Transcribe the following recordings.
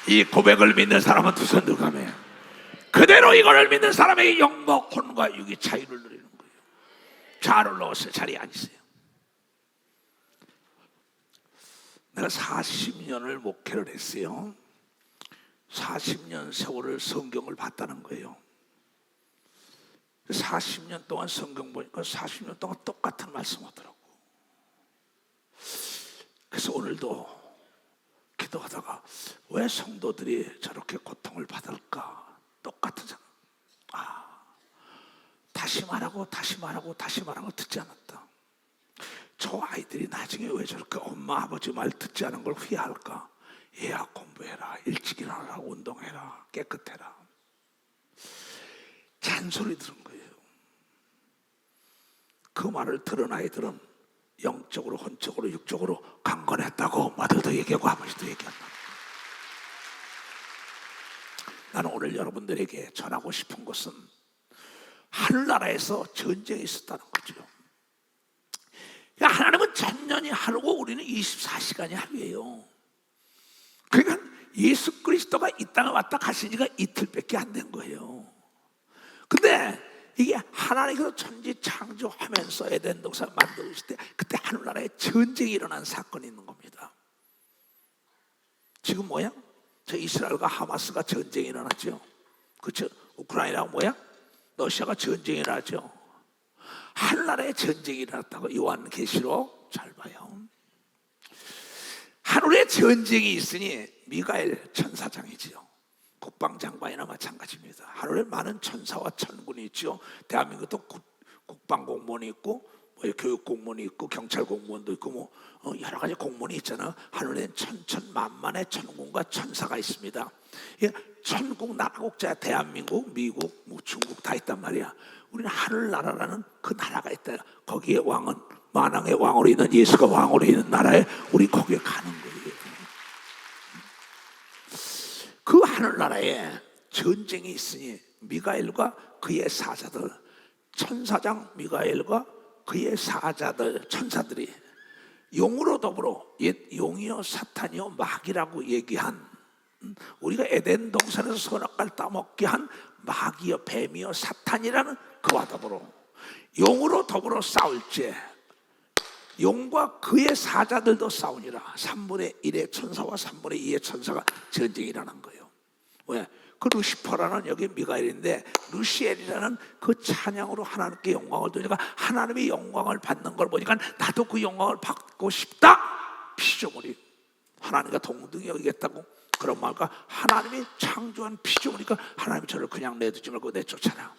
이 고백을 믿는 사람은 두 손 들고가며 그대로 이거를 믿는 사람에게 영과 혼과 육이 자유를 누리는 거예요. 자를 넣으세요. 자리에 앉으세요. 내가 40년을 목회를 했어요. 40년 세월을 성경을 봤다는 거예요. 40년 동안 성경 보니까 40년 동안 똑같은 말씀 하더라고. 그래서 오늘도 기도하다가 왜 성도들이 저렇게 고통을 받을까? 똑같은 생각. 다시 말하고 듣지 않았다. 저 아이들이 나중에 왜 저렇게 엄마 아버지 말 듣지 않은 걸 후회할까? 얘야 공부해라, 일찍 일어나라, 운동해라, 깨끗해라. 잔소리 들은 거예요. 그 말을 들은 아이들은 영적으로, 혼적으로, 육적으로 강건했다고 엄마들도 얘기하고 아버지도 얘기한다. 나는 오늘 여러분들에게 전하고 싶은 것은 하늘나라에서 전쟁이 있었다는 거죠. 하나님은 전년이 하루고 우리는 24시간이 하루예요. 그러니까 예수 그리스도가 이 땅에 왔다 가신 지가 이틀밖에 안 된 거예요. 근데 이게 하나님께서 천지 창조하면서 에덴 동산 만들었을 때 그때 하늘나라에 전쟁이 일어난 사건이 있는 겁니다. 지금 뭐야? 저 이스라엘과 하마스가 전쟁이 일어났죠. 그렇죠? 우크라이나가 뭐야? 러시아가 전쟁이 일어났죠. 하늘나라에 전쟁이 일어났다고 요한계시록 잘 봐요. 하늘에 전쟁이 있으니 미가엘 천사장이지요. 국방장관이나 마찬가지입니다. 하늘에 많은 천사와 천군이 있죠. 대한민국도 국방공무원이 있고 교육공무원이 있고 경찰공무원도 있고 여러 가지 공무원이 있잖아. 하늘엔 천천만만의 천군과 천사가 있습니다. 천국 나라국자 대한민국, 미국, 중국 다 있단 말이야. 우리는 하늘나라라는 그 나라가 있다. 거기에 왕은 만왕의 왕으로 있는 예수가 왕으로 있는 나라에 우리 거기에 가는 거예요. 그 하늘나라에 전쟁이 있으니 미가엘과 그의 사자들, 천사장 미가엘과 그의 사자들, 천사들이 용으로 더불어 옛 용이요 사탄이요 마귀라고 얘기한, 우리가 에덴 동산에서 선악과를 따먹게 한 마귀요 뱀이요 사탄이라는 그와 더불어 용으로 더불어 싸울지 용과 그의 사자들도 싸우니라. 3분의 1의 천사와 3분의 2의 천사가 전쟁이 일어난 거예요. 왜? 그 루시퍼라는 여기 미가엘인데 루시엘이라는 그 찬양으로 하나님께 영광을 돌리니까 하나님의 영광을 받는 걸 보니까 나도 그 영광을 받고 싶다. 피조물이 하나님과 동등히 여기겠다고 그런 말과 하나님이 창조한 피조물이니까 하나님이 저를 그냥 내두지 말고 내쫓아라.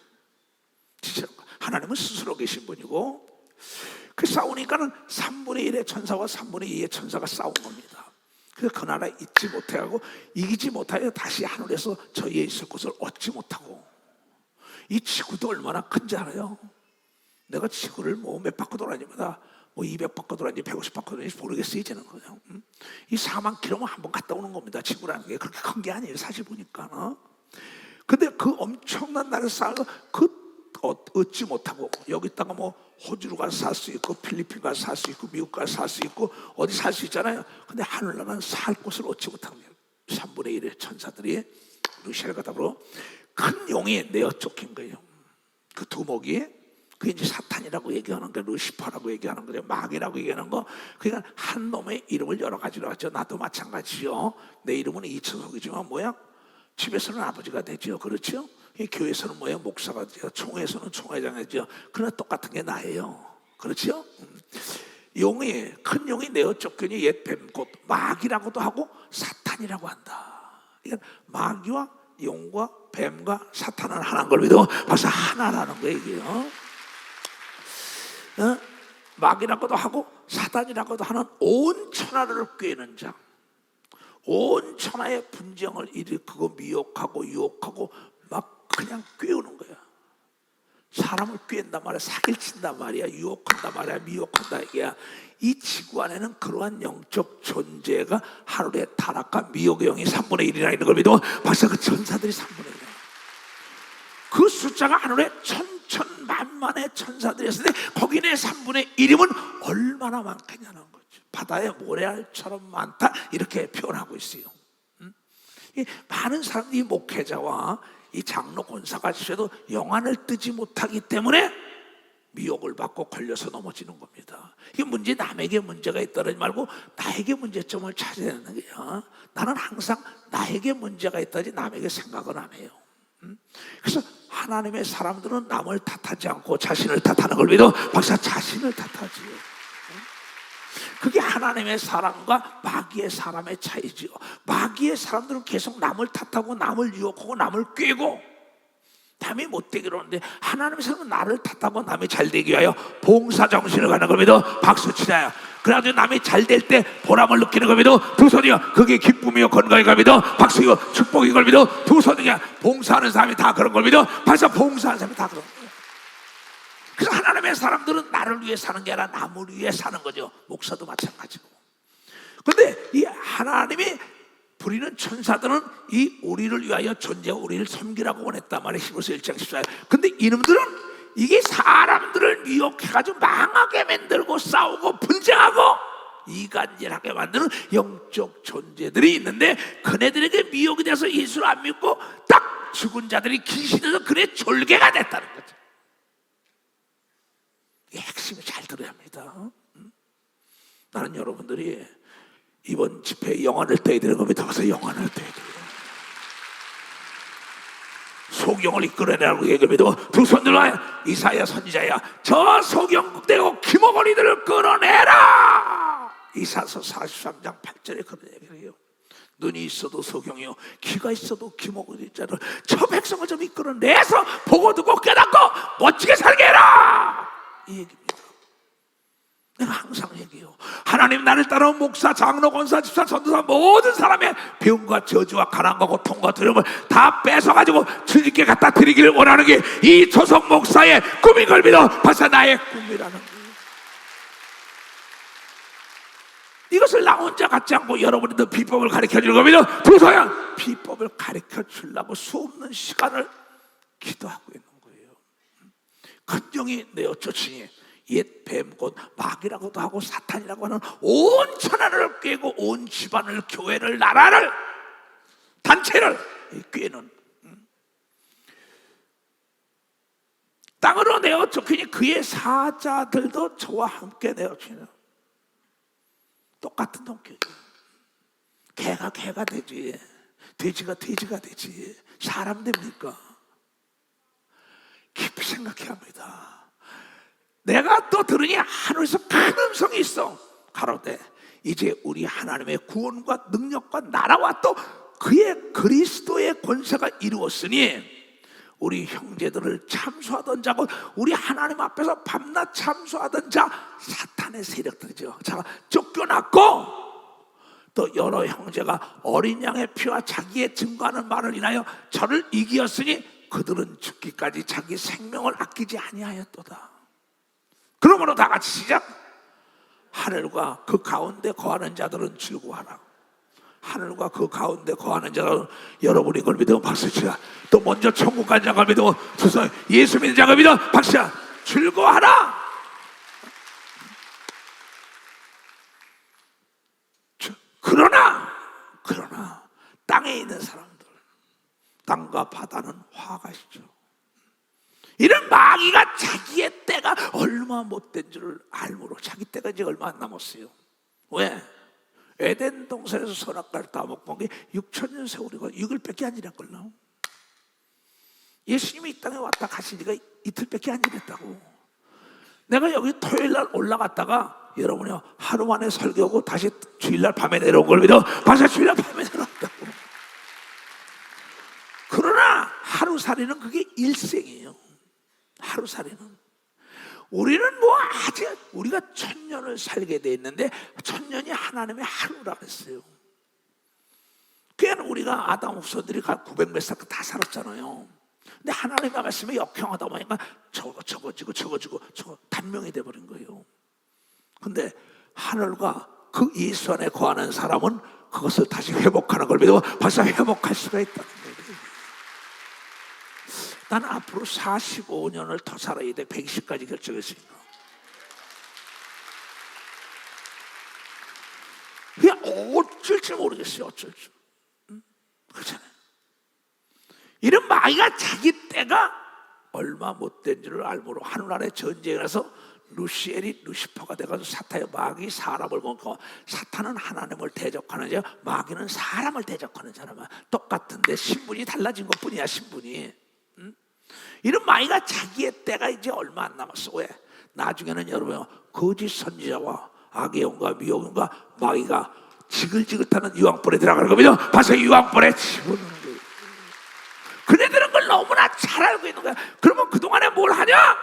진짜 하나님은 스스로 계신 분이고 그 싸우니까는 3분의 1의 천사와 3분의 2의 천사가 싸운 겁니다. 그래서 그 나라 잊지 못하고 이기지 못하여 다시 하늘에서 저희의 있을 곳을 얻지 못하고, 이 지구도 얼마나 큰지 알아요? 내가 지구를 몇 바퀴 돌아다니마다 200바퀴 돌아다니지 150바퀴 돌아다니지 모르겠어요 이제는. 그냥 이 4만 킬로면 한 번 갔다 오는 겁니다. 지구라는 게 그렇게 큰 게 아니에요 사실 보니까. 근데 그 엄청난 나라를 쌓아서 얻지 못하고 여기다가 호주로 가서 살 수 있고 필리핀 가서 살 수 있고 미국 가서 살 수 있고 어디 살 수 있잖아요. 근데 하늘나라는 살 곳을 얻지 못한 거예요. 3분의 1의 천사들이 루시엘과 더불어 큰 용이 내어 쫓긴 거예요. 그 두목이 그게 이제 사탄이라고 얘기하는 거, 루시퍼라고 얘기하는 거죠. 마귀라고 얘기하는 거. 그러니까 한 놈의 이름을 여러 가지로 하죠. 나도 마찬가지죠. 내 이름은 이천석이지만 뭐야? 집에서는 아버지가 되죠. 그렇죠? 교회에서는 뭐예요? 목사가 되죠. 총회에서는 총회장이 되죠. 그러나 똑같은 게 나예요. 그렇죠? 용이, 큰 용이 내어 쫓기니 옛 뱀 곧 마귀라고도 하고 사탄이라고 한다. 그러니까 마귀와 용과 뱀과 사탄은 하나인 걸 믿어. 벌써 하나라는 거예요 이게. 마귀라고도 하고 사탄이라고도 하는 온 천하를 꾀는 자, 온 천하의 분쟁을 일으키고 미혹하고 유혹하고 막 그냥 꾀우는 거야. 사람을 꾀는단 말이야. 사기친단 말이야. 유혹한단 말이야. 미혹한다 이게야. 이 지구 안에는 그러한 영적 존재가 하늘의 타락과 미혹의 영이 3분의 1이나 있는 걸 믿으면 벌써 그 천사들이 3분의 1이야. 그 숫자가 하늘에 천천만만의 천사들이었는데 거기네 3분의 1이면 얼마나 많겠냐는 거죠. 바다의 모래알처럼 많다 이렇게 표현하고 있어요. 이 많은 사람들이 목회자와 이 장로 권사가 있어도 영안을 뜨지 못하기 때문에 미혹을 받고 걸려서 넘어지는 겁니다. 이게 문제, 남에게 문제가 있다지 말고 나에게 문제점을 찾아야 되는 거예요. 나는 항상 나에게 문제가 있다지 남에게 생각은 안 해요. 그래서 하나님의 사람들은 남을 탓하지 않고 자신을 탓하는 걸 믿어. 박사, 자신을 탓하지요. 그게 하나님의 사람과 마귀의 사람의 차이지요. 마귀의 사람들은 계속 남을 탓하고 남을 유혹하고 남을 꾀고 남이 못되기로 하는데, 하나님의 사람은 나를 탓하고 남이 잘되기 위하여 봉사정신을 가는 겁니다. 박수 치자요. 그래가지고 남이 잘될 때 보람을 느끼는 겁니다. 두 손이요, 그게 기쁨이요 건강이 겁니다. 박수이요 축복이 겁니다. 두 손이요, 봉사하는 사람이 다 그런 겁니다. 벌써 봉사하는 사람이 다 그런 거예요. 그래서 하나님의 사람들은 나를 위해 사는 게 아니라 남을 위해 사는 거죠. 목사도 마찬가지고. 근데 이 하나님이 부리는 천사들은 이 우리를 위하여 존재하고 우리를 섬기라고 원했단 말이에요. 히브리서 1장 14절. 근데 이놈들은 이게 사람들을 미혹해가지고 망하게 만들고 싸우고 분쟁하고 이간질하게 만드는 영적 존재들이 있는데, 그네들에게 미혹이 돼서 예수를 안 믿고 딱 죽은 자들이 귀신에서 그네 졸개가 됐다는 거죠. 이 핵심을 잘 들어야 합니다. 나는 여러분들이 이번 집회에 영안을 떼야 되는 겁니다. 그래서 영안을 떼야 돼요. 소경을 이끌어내라고 얘기합니다. 두 손 들어, 이사야 선지자야, 저 소경 떼고 기목걸이들을 끌어내라. 이사서 43장 8절에 그런 얘기를 해요. 눈이 있어도 소경이요, 귀가 있어도 기목걸이 자를 저 백성을 좀 이끌어내서 보고 듣고 깨닫고 멋지게 살게 해라, 이 얘기입니다. 내가 항상 얘기해요. 하나님 나를 따라온 목사, 장로, 권사, 집사, 전도사 모든 사람의 병과 저주와 가난과 고통과 두려움을 다 뺏어가지고 주님께 갖다 드리기를 원하는 게 이 조성 목사의 꿈인 걸 믿어. 벌써 나의 꿈이라는 거예요. 이것을 나 혼자 갖지 않고 여러분들도 비법을 가르쳐주는 겁니다. 두 소연 비법을 가르쳐주려고 수없는 시간을 기도하고 있는 거예요. 큰 영이 내어 쫓으니 옛 뱀 곧 마귀라고도 하고 사탄이라고 하는 온 천하를 꿰고 온 집안을, 교회를, 나라를, 단체를 꿰는 땅으로 내어 쫓기니 그의 사자들도 저와 함께 내어 쫓기는 똑같은 동격이에요. 개가 개가 되지, 돼지가 돼지가 되지, 사람 됩니까? 깊이 생각해야 합니다. 내가 또 들으니 하늘에서 큰 음성이 있어 가로되 이제 우리 하나님의 구원과 능력과 나라와 또 그의 그리스도의 권세가 이루었으니 우리 형제들을 참수하던 자고 우리 하나님 앞에서 밤낮 참수하던 자 사탄의 세력들이죠. 자가 쫓겨났고, 또 여러 형제가 어린 양의 피와 자기의 증거하는 말을 인하여 저를 이기었으니 그들은 죽기까지 자기 생명을 아끼지 아니하였도다. 그러므로 다 같이 시작. 하늘과 그 가운데 거하는 자들은 즐거워하라. 하늘과 그 가운데 거하는 자들은, 여러분이 이걸 믿으면 박수치라. 또 먼저 천국 간 자가 믿으면 두손, 예수 믿는 자가 믿으면 박수야. 즐거워하라. 그러나 땅에 있는 사람들, 땅과 바다는 화가 있죠. 이런 마귀가 자기의 때가 얼마 못된 줄을 알므로 자기 때가 이제 얼마 안 남았어요. 왜? 에덴 동산에서 선악과를 따먹은 게 6,000년 세월이고 6일밖에 안 지났걸요. 예수님이 이 땅에 왔다 가신 지가 이틀밖에 안 지났다고. 내가 여기 토요일날 올라갔다가 여러분이 하루 만에 설교하고 다시 주일날 밤에 내려온 걸 믿어. 벌써 주일날 밤에 내려왔다고. 그러나 하루살이는 그게 일생이에요. 하루살이는 우리는 뭐 아직 우리가 1000년을 살게 돼 있는데 1000년이 하나님의 하루라 그랬어요. 그냥 우리가 아담 후손들이 900몇 살 다 살았잖아요. 근데 하나님의 말씀이 역행하다 보니까 적어지고 단명이 돼버린 거예요. 근데 하늘과 그 예수 안에 거하는 사람은 그것을 다시 회복하는 걸 믿어. 벌써 회복할 수가 있다는 거예요. 나는 앞으로 45년을 더 살아야 돼. 120까지 결정했으니까. 그냥 어쩔지 모르겠어요. 어쩔지. 그렇잖아요. 이런 마귀가 자기 때가 얼마 못된 줄을 알므로 하늘나라의 전쟁에서 루시엘이 루시퍼가 돼가지고 사탄의 마귀 사람을 먹고, 사탄은 하나님을 대적하는 자, 마귀는 사람을 대적하는 사람이야. 똑같은데 신분이 달라진 것뿐이야. 신분이. 이런 마귀가 자기의 때가 이제 얼마 안 남았어. 왜? 나중에는 여러분 거짓 선지자와 악의 영과 미혹의 영과 마귀가 지글지글타는 유황불에 들어가는 겁니다. 봐서 유황불에 집어넣는 거예요. 그네들은 그걸 너무나 잘 알고 있는 거야. 그러면 그동안에 뭘 하냐?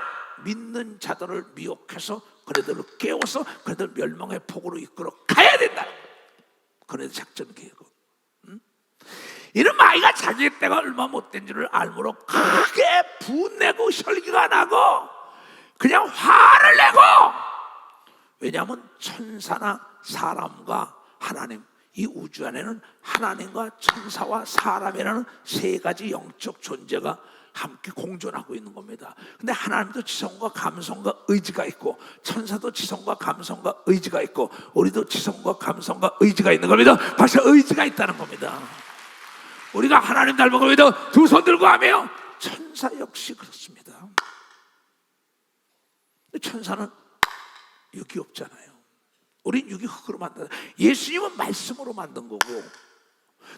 믿는 자들을 미혹해서 그네들을 깨워서 그네들 멸망의 폭으로 이끌어 가야 된다는 거야. 그네들 작전 계획은. 이런 마귀가 자기 때가 얼마 못된 줄을 알므로 크게 분내고 혈기가 나고 그냥 화를 내고, 왜냐하면 천사나 사람과 하나님, 이 우주 안에는 하나님과 천사와 사람이라는 세 가지 영적 존재가 함께 공존하고 있는 겁니다. 근데 하나님도 지성과 감성과 의지가 있고, 천사도 지성과 감성과 의지가 있고, 우리도 지성과 감성과 의지가 있는 겁니다. 벌써 의지가 있다는 겁니다. 우리가 하나님 닮은 겁니다. 두 손 들고 하며, 천사 역시 그렇습니다. 천사는 육이 없잖아요. 우린 육이 흙으로 만든, 예수님은 말씀으로 만든 거고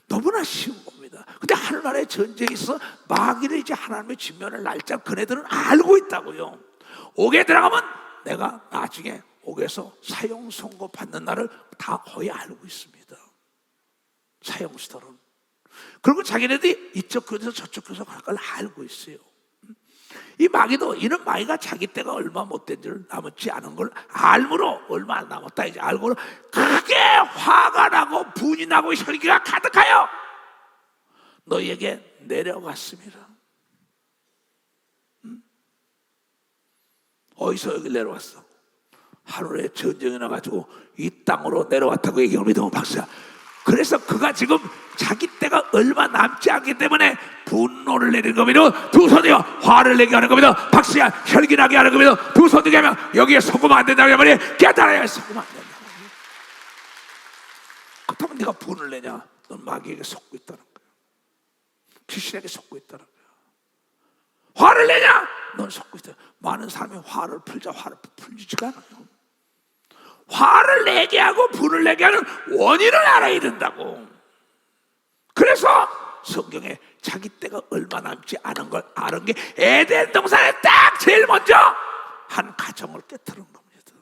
너무나 쉬운 겁니다. 근데 하늘나라의 전쟁에 있어 마귀를 이제 하나님의 진면을 날짜 그네들은 알고 있다고요. 옥에 들어가면 내가 나중에 옥에서 사형 선고 받는 날을 다 거의 알고 있습니다. 사형수들은. 그리고 자기네들이 이쪽 교회에서 저쪽 교회에서 갈 걸 알고 있어요. 이 마귀도, 이런 마귀가 자기 때가 얼마 못된 줄 남았지 않은 걸 알므로, 얼마 안 남았다 이제 알고 크게 화가 나고 분이 나고 혈기가 가득하여 너희에게 내려갔습니다. 어디서 여기 내려왔어? 하늘의 전쟁이 나가지고 이 땅으로 내려왔다고 얘기합니다. 박사. 그래서 그가 지금 자기 때가 얼마 남지 않기 때문에 분노를 내리는 겁니다. 두 손이요 화를 내게 하는 겁니다. 박수야 혈기나게 하는 겁니다. 두 손 들게 하면 여기에 속으면 안 된다고 하면 깨달아야 속으면 안 된다. 그렇다면 네가 분을 내냐? 넌 마귀에게 속고 있다는 거야. 귀신에게 속고 있다는 거야. 화를 내냐? 넌 속고 있다. 많은 사람이 화를 풀자 화를 풀리지가 않아요. 화를 내게 하고 분을 내게 하는 원인을 알아야 된다고. 그래서 성경에 자기 때가 얼마 남지 않은 걸 아는 게 에덴 동산에 딱 제일 먼저 한 가정을 깨뜨린 겁니다.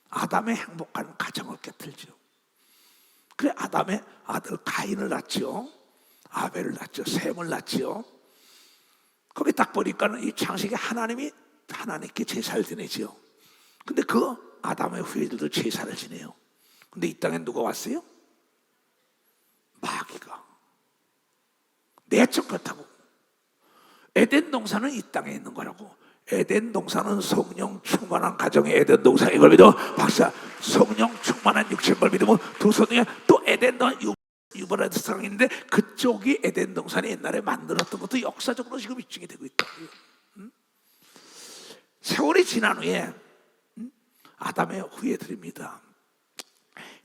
아담의 행복한 가정을 깨뜨리죠. 그래 아담의 아들 가인을 낳죠. 아벨을 낳죠. 셈을 낳죠. 거기 딱 보니까는 이 창세기 하나님이 하나님께 제사를 지내죠. 근데 그 아담의 후예들도 제사를 지내요. 근데 이 땅에 누가 왔어요? 마귀가. 내적 그렇다고. 에덴 동산은 이 땅에 있는 거라고. 에덴 동산은 성령 충만한 가정의 에덴 동산인 걸 믿어. 박사, 성령 충만한 육체인 걸 믿으면 두 손에 또 에덴 동산 유브라데 강이 있는데 그쪽이 에덴 동산이 옛날에 만들었던 것도 역사적으로 지금 입증이 되고 있다고요. 세월이 지난 후에 아담의 후예들입니다.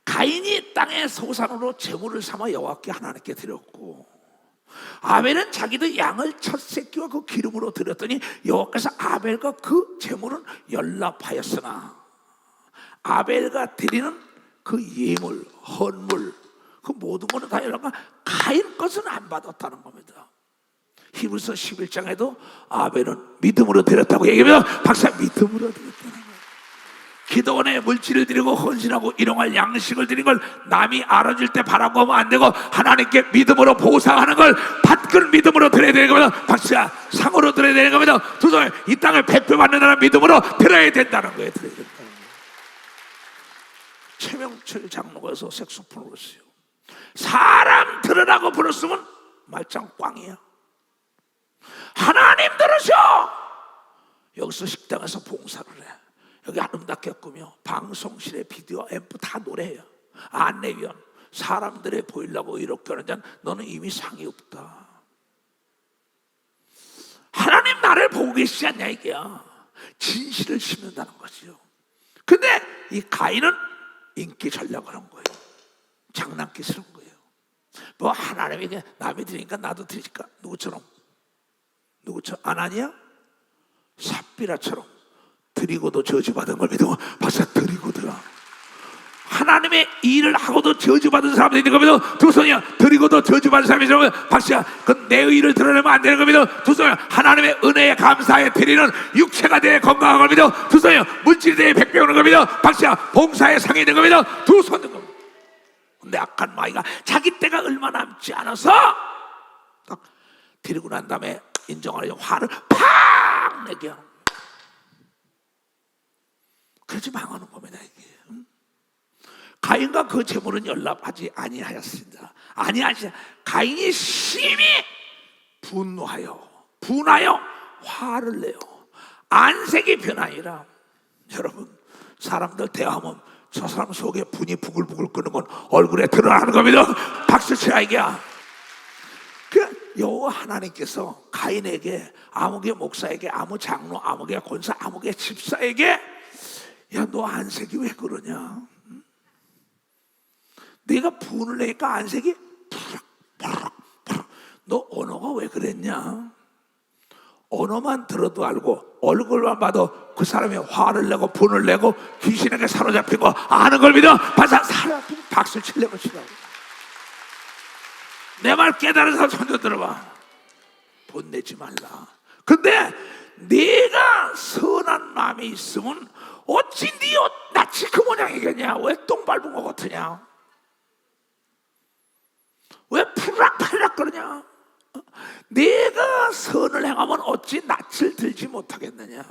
가인이 땅의 소산으로 제물을 삼아 여호와께 하나님께 드렸고, 아벨은 자기도 양을 첫 새끼와 그 기름으로 드렸더니 여호와께서 아벨과 그 제물은 연락하였으나 아벨과 드리는 그 예물, 헌물, 그 모든 것은 다 연락하, 가인 것은 안 받았다는 겁니다. 히브리서 11장에도 아벨은 믿음으로 드렸다고 얘기합니다. 박사, 믿음으로 드렸다는 거예요. 기도원에 물질을 드리고 헌신하고 일용할 양식을 드린 걸 남이 알아줄 때 바라보면 안 되고 하나님께 믿음으로 보상하는 걸 받을 믿음으로 드려야 되는 겁니다. 박수야, 상으로 드려야 되는 겁니다. 두 손, 이 땅을 배표받는다는 믿음으로 드려야 된다는 거예요. 드려야 된다는 거예요. 최명철 장로가서 색소폰을 불었어요. 사람 들으라고 불렀으면 말짱 꽝이야. 하나님 들으셔. 여기서 식당에서 봉사를 해. 여기 아름답게 꾸며 방송실에 비디오 앰프 다 노래해요. 안내위원 사람들의 보이려고 이렇게 하는 자는 너는 이미 상이 없다. 하나님 나를 보고 계시지 않냐 이게야. 진실을 심는다는 거죠. 근데 이 가인은 인기 전략을 한 거예요. 장난기 쓰는 거예요. 뭐 하나님에게 남이 드리니까 나도 드릴까? 누구처럼? 아나니아? 삽비라처럼 드리고도 저주받은 걸 믿으면 박사 드리고도 하나님의 일을 하고도 저주받은 사람들이 있는 겁니다. 두 손이야. 드리고도 저주받은 사람이 있으면 박사 그 내 의를 드러내면 안 되는 겁니다. 두 손이야. 하나님의 은혜에 감사에 드리는 육체가 돼 건강한 겁니다. 두 손이야. 물질이 돼 백배 오는 겁니다. 박사 봉사에 상해 있는 겁니다. 두 손 든 겁니다. 근데 악한 마귀가 자기 때가 얼마 남지 않아서 딱 드리고 난 다음에 인정하려고 화를 팍 내게 하는 거예요. 그래서 망하는 겁니다 이게. 가인과 그 재물은 연락하지 아니하였습니다. 가인이 심히 분하여 화를 내요. 안색이 변하니라. 여러분 사람들 대화하면 저 사람 속에 분이 부글부글 끓는 건 얼굴에 드러나는 겁니다. 박수 치라 이게야. 그 여호와 하나님께서 가인에게, 아무개 목사에게, 아무 장로, 아무개 권사, 아무개 집사에게 야 너 안색이 왜 그러냐? 내가 분을 내니까 안색이 푸락푸락. 너 언어가 왜 그랬냐? 언어만 들어도 알고 얼굴만 봐도 그 사람이 화를 내고 분을 내고 귀신에게 사로잡힌 거 아는 걸 믿어. 사로잡힌 박수 치려고 치라고. 내 말 깨달은 사람 손 좀 들어봐. 분 내지 말라. 근데 네가 선한 마음이 있으면 어찌 네 옷 낯이 그 모양이겠냐? 왜 똥 밟은 것 같으냐? 왜 푸락푸락 그러냐? 네가 선을 행하면 어찌 낯을 들지 못하겠느냐?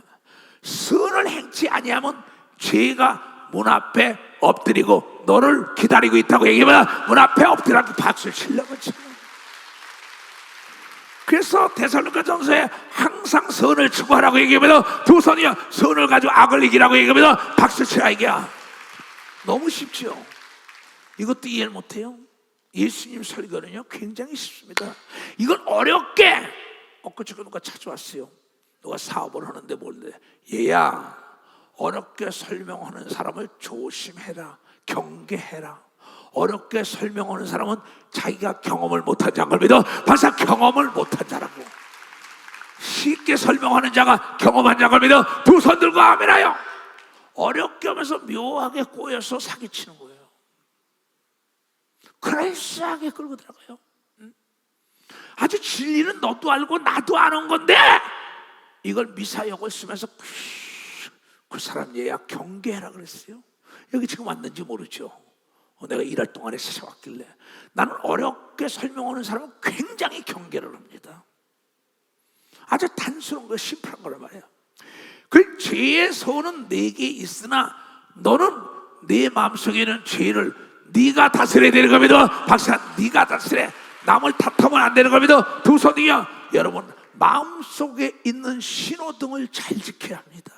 선을 행치 아니하면 죄가 문 앞에 엎드리고 너를 기다리고 있다고 얘기하면 문 앞에 엎드리라고 박수를 치려고 치는. 그래서 데살로니가전서에 항상 선을 추구하라고 얘기하면 두 손이요 선을 가지고 악을 이기라고 얘기하면 박수 치라 이게야. 너무 쉽죠? 이것도 이해를 못해요? 예수님 설교는요 굉장히 쉽습니다. 이건 어렵게 엊그저께 누가 찾아왔어요. 누가 사업을 하는데 뭔데 얘야 어렵게 설명하는 사람을 조심해라, 경계해라. 어렵게 설명하는 사람은 자기가 경험을 못한 자인 걸 믿어. 바사 경험을 못한 자라고. 쉽게 설명하는 자가 경험한 자인 걸 믿어. 두 손 들고 아멘하여. 어렵게 하면서 묘하게 꼬여서 사기치는 거예요. 그럴싸하게 끌고 들어가요. 아주 진리는 너도 알고 나도 아는 건데 이걸 미사역을 쓰면서 그 사람 얘야 경계해라 그랬어요. 여기 지금 왔는지 모르죠. 내가 일할 동안에 찾아왔길래 나는 어렵게 설명하는 사람은 굉장히 경계를 합니다. 아주 단순한 거 심플한 거란 말이에요. 그 죄의 소원은 내게 있으나 너는 네 마음속에 있는 죄를 네가 다스려야 되는 겁니다. 박사 네가 다스려. 남을 탓하면 안 되는 겁니다. 두 손이요. 여러분 마음속에 있는 신호등을 잘 지켜야 합니다.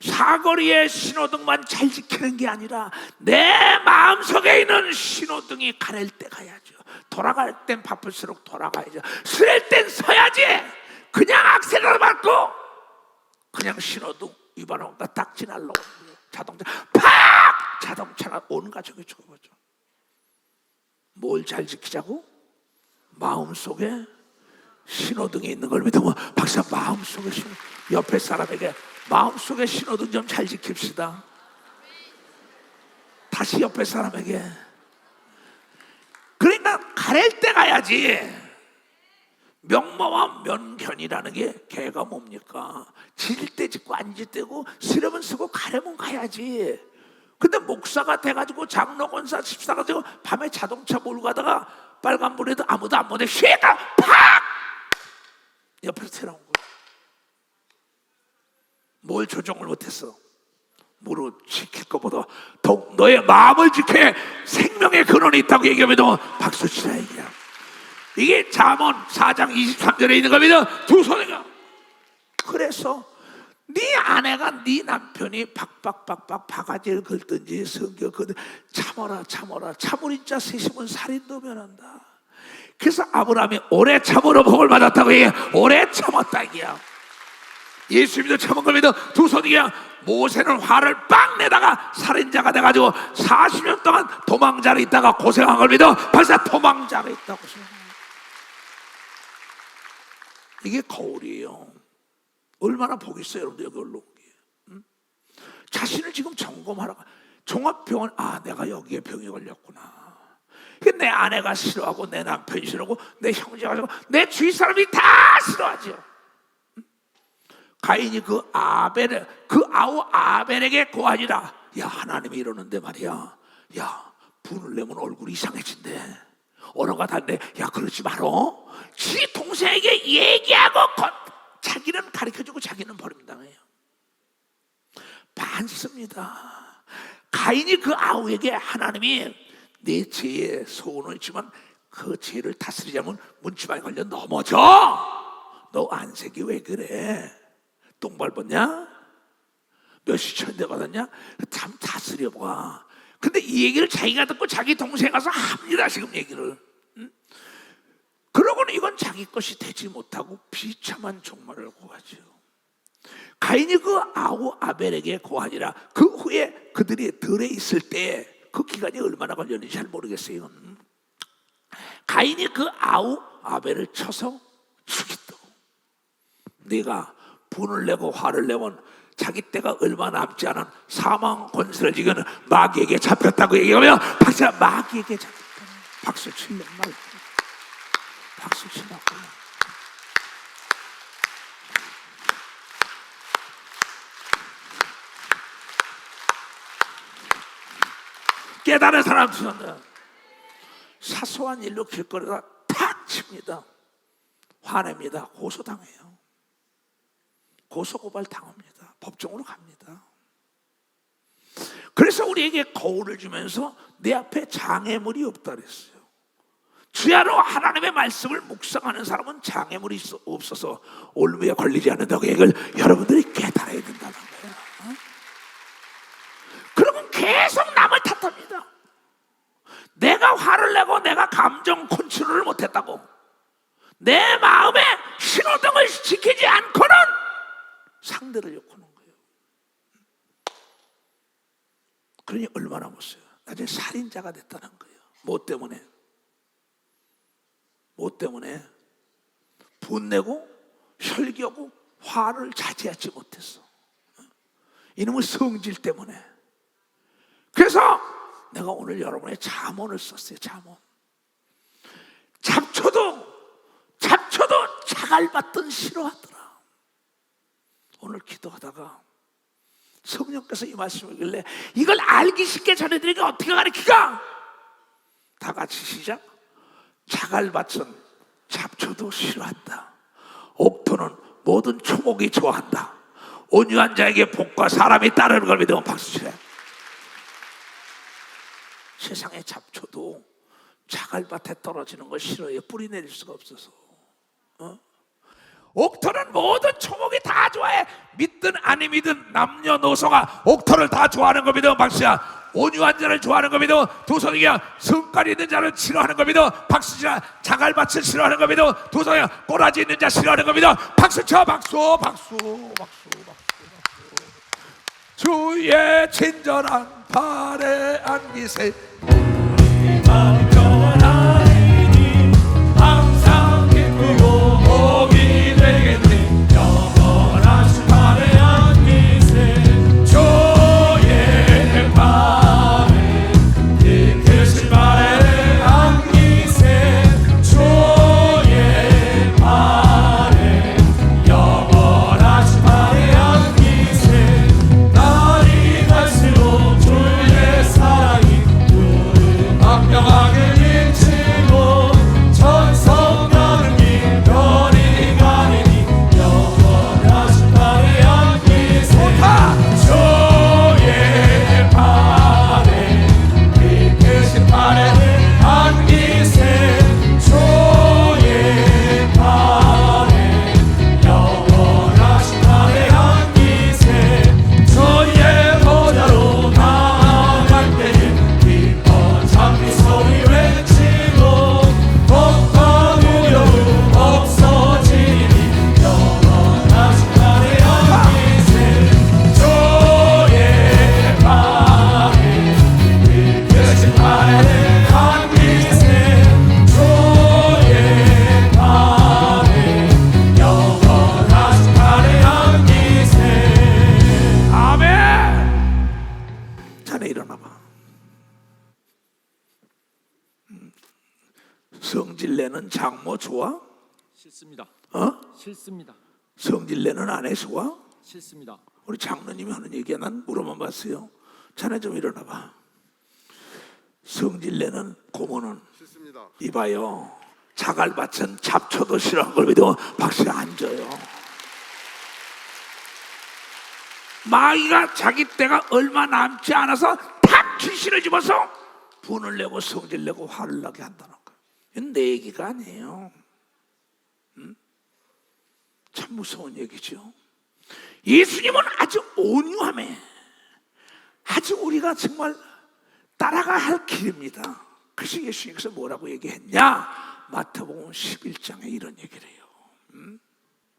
사거리의 신호등만 잘 지키는 게 아니라 내 마음속에 있는 신호등이 가릴 때 가야죠. 돌아갈 땐 바쁠수록 돌아가야죠. 서릴 땐 서야지. 그냥 악셀을 밟고 그냥 신호등 위반하고 딱 지나려고 자동차 팍! 자동차가 온 가족이 죽어버죠. 뭘 잘 지키자고? 마음속에 신호등이 있는 걸 믿으면 박사 마음속에 옆에 사람에게 마음속에 신호등 좀 잘 지킵시다. 다시 옆에 사람에게. 그러니까 가릴 때 가야지. 명모와 면견이라는 게 걔가 뭡니까? 지질 때 짓고 안 질 때고 쓰려면 쓰고 가려면 가야지. 근데 목사가 돼가지고 장로 권사 집사가 되고 밤에 자동차 몰고 가다가 빨간불에도 아무도 안 보내 쉐가 팍! 옆에서 튀어나온 거야. 뭘 조정을 못했어? 무릇 지킬 것보다 더욱 너의 마음을 지켜 생명의 근원이 있다고 얘기하면 박수 치라 얘기야. 이게 잠언 4장 23절에 있는 겁니다. 두 손이가. 그래서 네 아내가 네 남편이 박박박박 바가지를 긁든지 성경 긁든지 참어라 참으린 자 세심은 살인도 면한다. 그래서 아브라함이 오래 참으로 복을 받았다고 얘기해. 오래 참았다 이게야. 예수 믿어 참은 걸 믿어 두 손이야. 모세는 화를 빵 내다가 살인자가 돼가지고 40년 동안 도망자로 있다가 고생한 걸 믿어 벌써 도망자가 있다고 생각해요. 이게 거울이에요. 얼마나 복이 있어요 여러분들. 여기 올라온 게 자신을 지금 점검하라고. 종합병원, 아 내가 여기에 병이 걸렸구나. 내 아내가 싫어하고 내 남편이 싫어하고 내 형제가 싫어하고 내 주위 사람이 다 싫어하죠. 가인이 그 아우 아벨에게 고하니라. 야 하나님이 이러는데 말이야, 야 분을 내면 얼굴이 이상해진대. 언어가 다른데 야 그러지 말어. 지 동생에게 얘기하고 자기는 가르쳐주고 자기는 버림당해요. 많습니다. 가인이 그 아우에게 하나님이 내 죄의 소원을 있지만 그 죄를 다스리자면 문지방에 걸려 넘어져. 너 안색이 왜 그래? 똥 밟았냐? 몇 시천대 받았냐? 참 다스려봐. 근데 이 얘기를 자기가 듣고 자기 동생 가서 합니다. 지금 얘기를. 그러고는 이건 자기 것이 되지 못하고 비참한 종말을 고하죠. 가인이 그 아우 아벨에게 고하니라. 그 후에 그들이 들에 있을 때 그 기간이 얼마나 걸렸는지 잘 모르겠어요. 가인이 그 아우 아벨을 쳐서 죽였다고. 네가 분을 내고 화를 내면 자기 때가 얼마 남지 않은 사망 권세를 지금 마귀에게 잡혔다고 얘기하면 박수. 마귀에게 잡혔다. 박수 칠래 말고 박수 치라고. 깨달은 사람 주는데 사소한 일로 길거리가 탁 칩니다. 화냅니다. 고소당해요. 고소고발 당합니다. 법정으로 갑니다. 그래서 우리에게 거울을 주면서 내 앞에 장애물이 없다 그랬어요. 주야로 하나님의 말씀을 묵상하는 사람은 장애물이 없어서 올무에 걸리지 않는다고 이걸 여러분들이 깨달아야 된다는 거예요. 그러면 계속 남을 탓합니다. 내가 화를 내고 내가 감정 컨트롤을 못했다고, 내 마음에 신호등을 지키지 않고는 상대를 엮는 거예요. 그러니 얼마나 못써요. 나중에 살인자가 됐다는 거예요. 뭐 때문에? 뭐 때문에? 분내고 혈기하고 화를 자제하지 못했어. 이놈의 성질 때문에. 그래서 내가 오늘 여러분의 잠언을 썼어요. 잠언. 잡초도 자갈밭은 싫어하더라. 오늘 기도하다가 성령께서 이 말씀을 읽길래 이걸 알기 쉽게 전해드리기 어떻게 가르치까? 다 같이 시작. 자갈밭은 잡초도 싫어한다. 옥토는 모든 초목이 좋아한다. 온유한 자에게 복과 사람이 따르는 걸 믿으면 박수 치래. 세상의 잡초도 자갈밭에 떨어지는 걸 싫어해요. 뿌리 내릴 수가 없어서. 옥토는 모든 초목이 다 좋아해. 믿든 아니 믿든 남녀노소가 옥토를 다 좋아하는 거 믿어 박수야. 온유한 자를 좋아하는 거 믿어 두 손이야. 성깔 있는 자를 싫어하는 거 믿어 박수야. 자갈밭을 싫어하는 거 믿어 두 손이야. 꼬라지 있는 자 싫어하는 거 믿어 박수 쳐. 박수. 주의 친절한 발에 안기세. 마음 평안하니 항상 기쁘고 복이 되겠네. 영원하신 발에 안기세. 주의 발에 이끄신 발에 안기세. 주의 발에 영원하신 발에 안기세. 날이 갈수록 주의 사랑이 강력하게 성질내는 장모 좋아? 싫습니다. 싫습니다. 성질내는 아내 좋아? 싫습니다. 우리 장로님이 하는 얘기야. 난 물어만 봤어요. 자네 좀 일어나봐. 성질내는 고모는 싫습니다. 이봐요, 자갈밭은 잡초도 싫어한 걸 믿으면 박수에 앉아요. 마귀가 자기 때가 얼마 남지 않아서 탁 귀신을 집어서 분을 내고 성질 내고 화를 나게 한다는 거예요. 이건 내 얘기가 아니에요. 참 무서운 얘기죠. 예수님은 아주 온유함에 아주 우리가 정말 따라가야 할 길입니다. 그래서 예수님께서 뭐라고 얘기했냐? 마태복음 11장에 이런 얘기를 해요.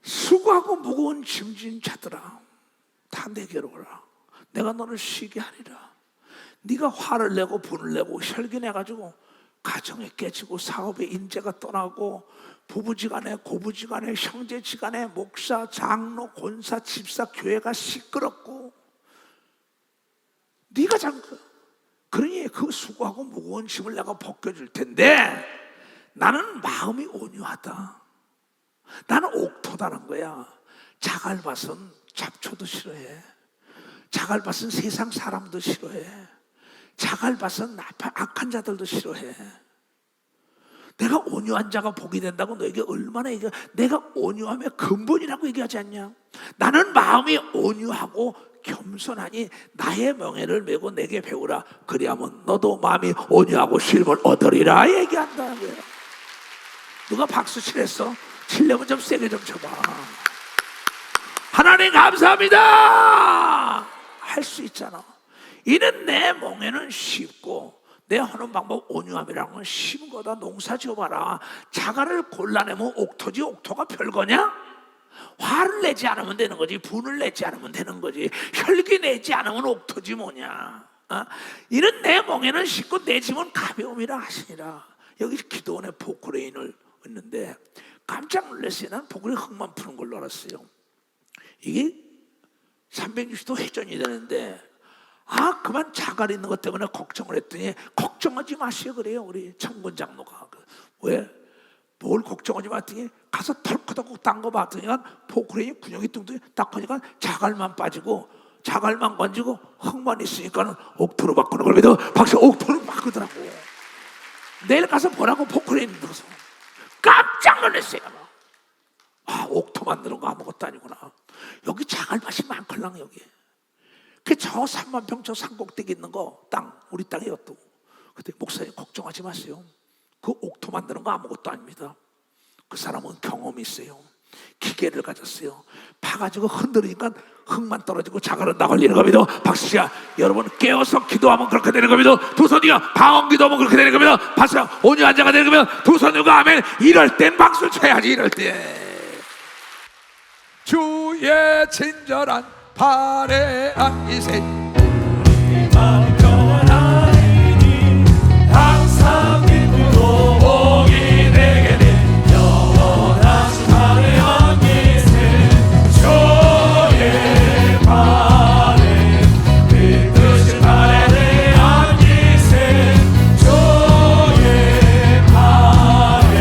수고하고 무거운 짐진 자들아, 다 내게로 오라. 내가 너를 쉬게 하리라. 네가 화를 내고 분을 내고 혈기내가지고 가정에 깨지고 사업에 인재가 떠나고 부부지간에 고부지간에 형제지간에 목사, 장로, 권사, 집사, 교회가 시끄럽고 네가 잠깐 그러니 그 수고하고 무거운 짐을 내가 벗겨줄 텐데 나는 마음이 온유하다. 나는 옥토다는 거야. 자갈밭은 잡초도 싫어해. 자갈밭은 세상 사람도 싫어해. 자갈밭은 악한 자들도 싫어해. 내가 온유한 자가 복이 된다고 너에게 얼마나 얘기해. 내가 온유함의 근본이라고 얘기하지 않냐? 나는 마음이 온유하고 겸손하니 나의 명예를 메고 내게 배우라. 그리하면 너도 마음이 온유하고 쉼을 얻으리라 얘기한다는 거예요. 누가 박수 치랬어? 치려면 좀 세게 좀 쳐봐. 하나님 감사합니다. 할 수 있잖아. 이는 내 멍에는 쉽고 내 하는 방법 온유함이라는 건 쉬운 거다. 농사 지어봐라. 자갈을 골라내면 옥토지 옥토가 별거냐? 화를 내지 않으면 되는 거지. 분을 내지 않으면 되는 거지. 혈기 내지 않으면 옥토지 뭐냐. 이는 내 멍에는 쉽고 내 짐은 가벼움이라 하시니라. 여기 기도원에 포크레인을 했는데 깜짝 놀랐어요. 난 포크레인 흙만 푸는 걸로 알았어요. 이게 360도 회전이 되는데 그만 자갈 있는 것 때문에 걱정을 했더니 걱정하지 마시오 그래요. 우리 청군 장로가. 왜? 뭘 걱정하지 마더니 가서 털커덕 딴 거 봤더니 포크레인 군용이 뚱뚱이 딱 보니까 자갈만 빠지고 자갈만 건지고 흙만 있으니까 옥토로 바꾸는 걸 믿어. 박수 옥토로 바꾸더라고. 내일 가서 보라고 포크레인 들어서 깜짝 놀랐어요. 옥토 만드는 거 아무것도 아니구나. 여기 자갈밭이 많걸랑 여기. 저 3만 평 저 산꼭대기 있는 거 땅 우리 땅이요 또. 그때 목사님 걱정하지 마세요. 그 옥토 만드는 거 아무것도 아닙니다. 그 사람은 경험이 있어요. 기계를 가졌어요. 파가지고 흔들으니까 흙만 떨어지고 자갈은 나 걸리는 겁니다. 박수야, 여러분 깨어서 기도하면 그렇게 되는 겁니다. 두 손이가 방언 기도하면 그렇게 되는 겁니다. 박수야, 온유한 자가 되는 겁니다. 두 손 들고 아멘. 이럴 땐 박수 쳐야지. 이럴 때 주의 친절한 발에 안기세 우리만 평안하리니 항상 기쁘고 복이 되게 된 영원하신 발에 안기세 주의 발에 그 뜻인 발에 안기세 주의 발에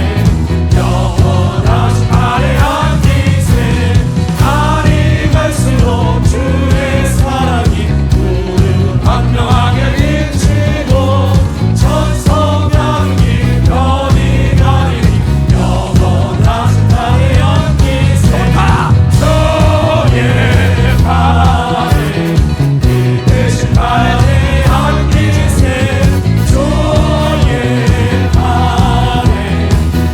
영원하신 발에 안기세 날이 갈수록 주의 사랑이 우리를 반명하게 비치고 천성향기 변이 가리니 영원하신 나의 연기세 주의 발에 이 대신 발에 안기세 주의 발에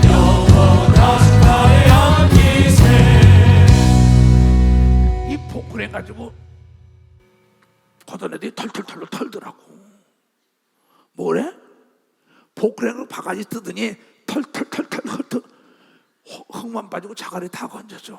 영원하신 발에 안기세. 이 포크레인 가지고 걷어내더니 털털털로 털더라고. 뭐래? 포크레인으로 바가지 뜯으니 털털털털 흙만 빠지고 자갈이 다 건져져.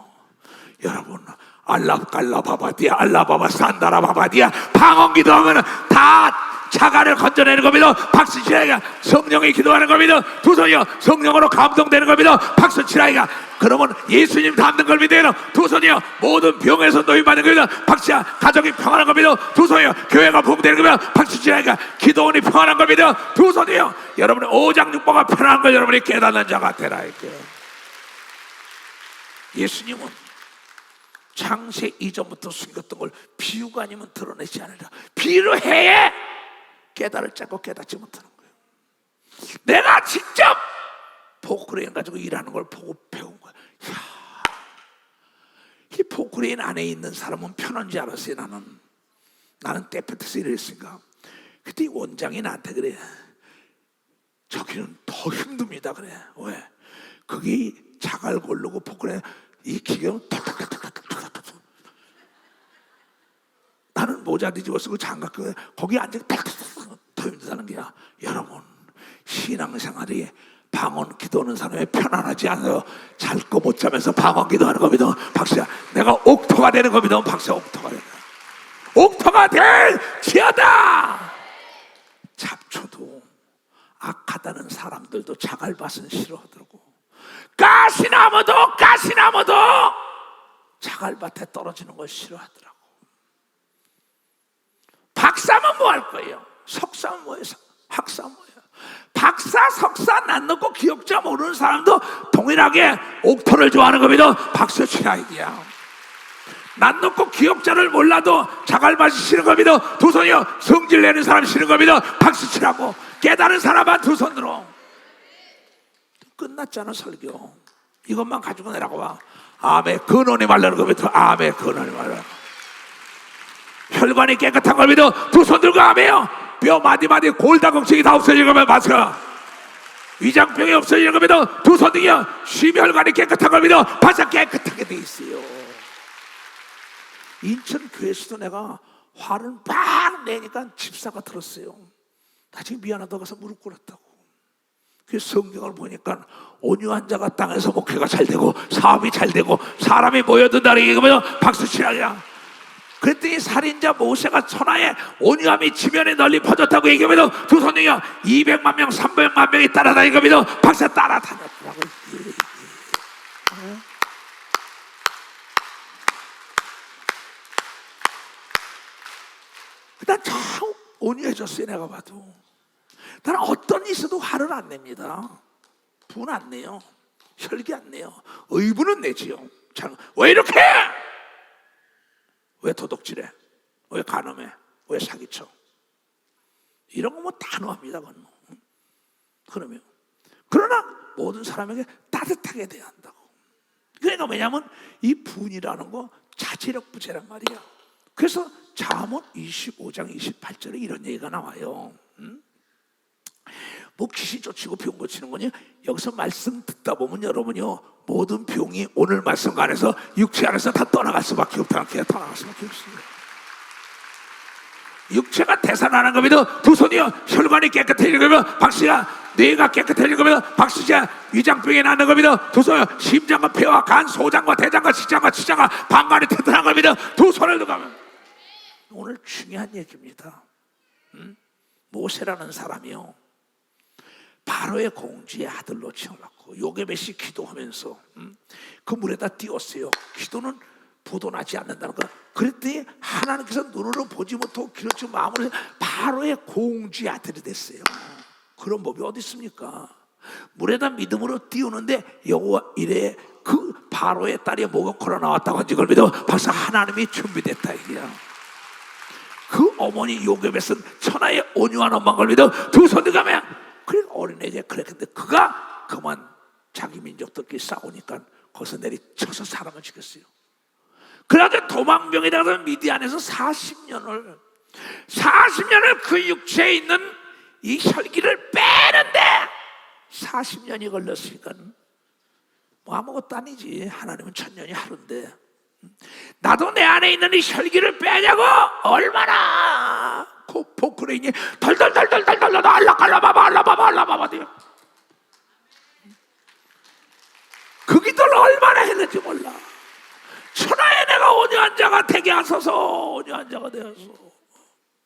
여러분 알라바바디아 알라바바 산다라바바디아 방언 기도하면 다 자갈을 건져내는 겁니다. 박수 치라이가 성령이 기도하는 겁니다. 두 손이요 성령으로 감동되는 겁니다. 박수 치라이가 그러면 예수님 닮는 걸 믿어요. 두 손이요. 모든 병에서 노임받는 겁니다. 박수야. 가족이 평안한 겁니다. 두 손이요. 교회가 부흥되는 겁니다. 박수 치라니까 기도원이 평안한 겁니다. 두 손이요. 여러분의 오장육부가 편안한 걸 여러분이 깨닫는 자가 되라. 이렇게. 예수님은 창세 이전부터 숨겼던 걸 비유가 아니면 드러내지 않으라. 비유로 해야 깨달을 자고 깨닫지 못하는 거예요. 내가 직접 포크레인 가지고 일하는 걸 보고 배운 거야. 이야, 이 포크레인 안에 있는 사람은 편한지 알았어요. 나는 때볕에서 일했으니까. 그때 이 원장이 나한테 그래. 저기는 더 힘듭니다. 그래. 왜? 그게 자갈 고르고 포크레인 이 기계는 탁탁탁탁탁탁탁. 나는 모자 뒤집어 쓰고 장갑 끼고 거기 앉아 탁탁탁탁 더 힘들다는 게야. 여러분, 신앙생활이 방언 기도하는 사람이 편안하지 않아요. 잘 거 못 자면서 방언 기도하는 겁니다. 박수야. 내가 옥토가 되는 겁니다. 박수야. 옥토가 되는 거야. 옥토가 될지어다. 잡초도 악하다는 사람들도 자갈밭은 싫어하더라고. 가시나무도 자갈밭에 떨어지는 걸 싫어하더라고. 박사면 뭐 할 거예요? 석사면 뭐예요? 학사면 뭐예요? 박사, 석사, 난 놓고 기억자 모르는 사람도 동일하게 옥토를 좋아하는 겁니다. 박수 치라 이게야. 난 놓고 기억자를 몰라도 자갈밭이 싫은 겁니다. 두 손이요. 성질 내는 사람 싫은 겁니다. 박수 치라고. 깨달은 사람만 두 손으로. 끝났잖아 설교. 이것만 가지고 내라고 봐. 아멘. 근원이 말라는 겁니다. 아멘. 근원이 말라. 혈관이 깨끗한 겁니다. 두 손 들고 아멘요. 뼈 마디마디 골다공증이 다 없어지는 겁니다. 마스크. 위장병이 없어지는 겁니다. 두 손 등이요. 심혈관이 깨끗한 겁니다. 바싹 깨끗하게 돼 있어요. 인천 교회에서도 내가 화를 막 내니까 집사가 들었어요. 나중에 미안하다고 해서 무릎 꿇었다고. 그 성경을 보니까 온유한 자가 땅에서 목회가 잘 되고 사업이 잘 되고 사람이 모여든다는 얘기면 박수 치라냐. 그랬더니 살인자 모세가 천하에 온유함이 지면에 널리 퍼졌다고 얘기하면 두 손이요. 200만 명 300만 명이 따라다닌 겁니다. 박수 따라다녔더라고. 난 참 온유해졌어요. 내가 봐도 나는 어떤 일 있어도 화를 안 냅니다. 분 안 내요. 혈기 안 내요. 의분은 내지요. 왜 이렇게 해? 왜 도둑질해? 왜 간음해? 왜 사기쳐? 이런 거 뭐 단호합니다. 그건 뭐. 그러면 그러나 모든 사람에게 따뜻하게 대해야 한다고. 그러니까 왜냐하면 이 분이라는 거 자체력 부재란 말이야. 그래서 잠언 25장 28절에 이런 얘기가 나와요. 뭐 귀신 쫓이고 병 고치는 거냐? 여기서 말씀 듣다 보면 여러분요, 모든 병이 오늘 말씀 안에서 육체 안에서 다 떠나갈 수밖에 없다. 떠나갈 수밖에 없습니다. 육체가 대산하는 겁니다. 두 손이요. 혈관이 깨끗해지는 겁니다. 박수야. 뇌가 깨끗해지는 겁니다. 박수야. 위장병이 낫는 겁니다. 두 손이요. 심장과 폐와 간, 소장과 대장과 식장과 치장과 방광이 튼튼한 겁니다. 두 손을 들어가면. 오늘 중요한 얘기입니다. 모세라는 사람이요, 바로의 공주의 아들로 지어놨고 요게벳이 기도하면서 그 물에다 띄웠어요. 기도는 부도나지 않는다는 거. 그랬더니 하나님께서 눈으로 보지 못하고 기록지 마음으로 바로의 공주의 아들이 됐어요. 그런 법이 어디 있습니까? 물에다 믿음으로 띄우는데 여호와 이래 그 바로의 딸이 목에 걸어 나왔다고 하지. 그걸 믿어 벌써 하나님이 준비됐다 이게야. 그 어머니 요게벳은 천하의 온유한 엄마인 걸 믿어 두 손 들어가면 그래 어린애가 그랬는데 그가 그만 자기 민족들끼리 싸우니까 거기서 내리쳐서 사람을 죽였어요. 그래서 도망병에다가 미디안에서 40년을 그 육체에 있는 이 혈기를 빼는데 40년이 걸렸으니까 뭐 아무것도 아니지. 하나님은 천년이 하루인데 나도 내 안에 있는 이 혈기를 빼냐고. 얼마나 그 포크레인이 덜덜덜덜덜덜 알라바바 그 기도를 얼마나 했는지 몰라. 천하에 내가 온유한 자가 되게 하소서. 온유한 자가 되어서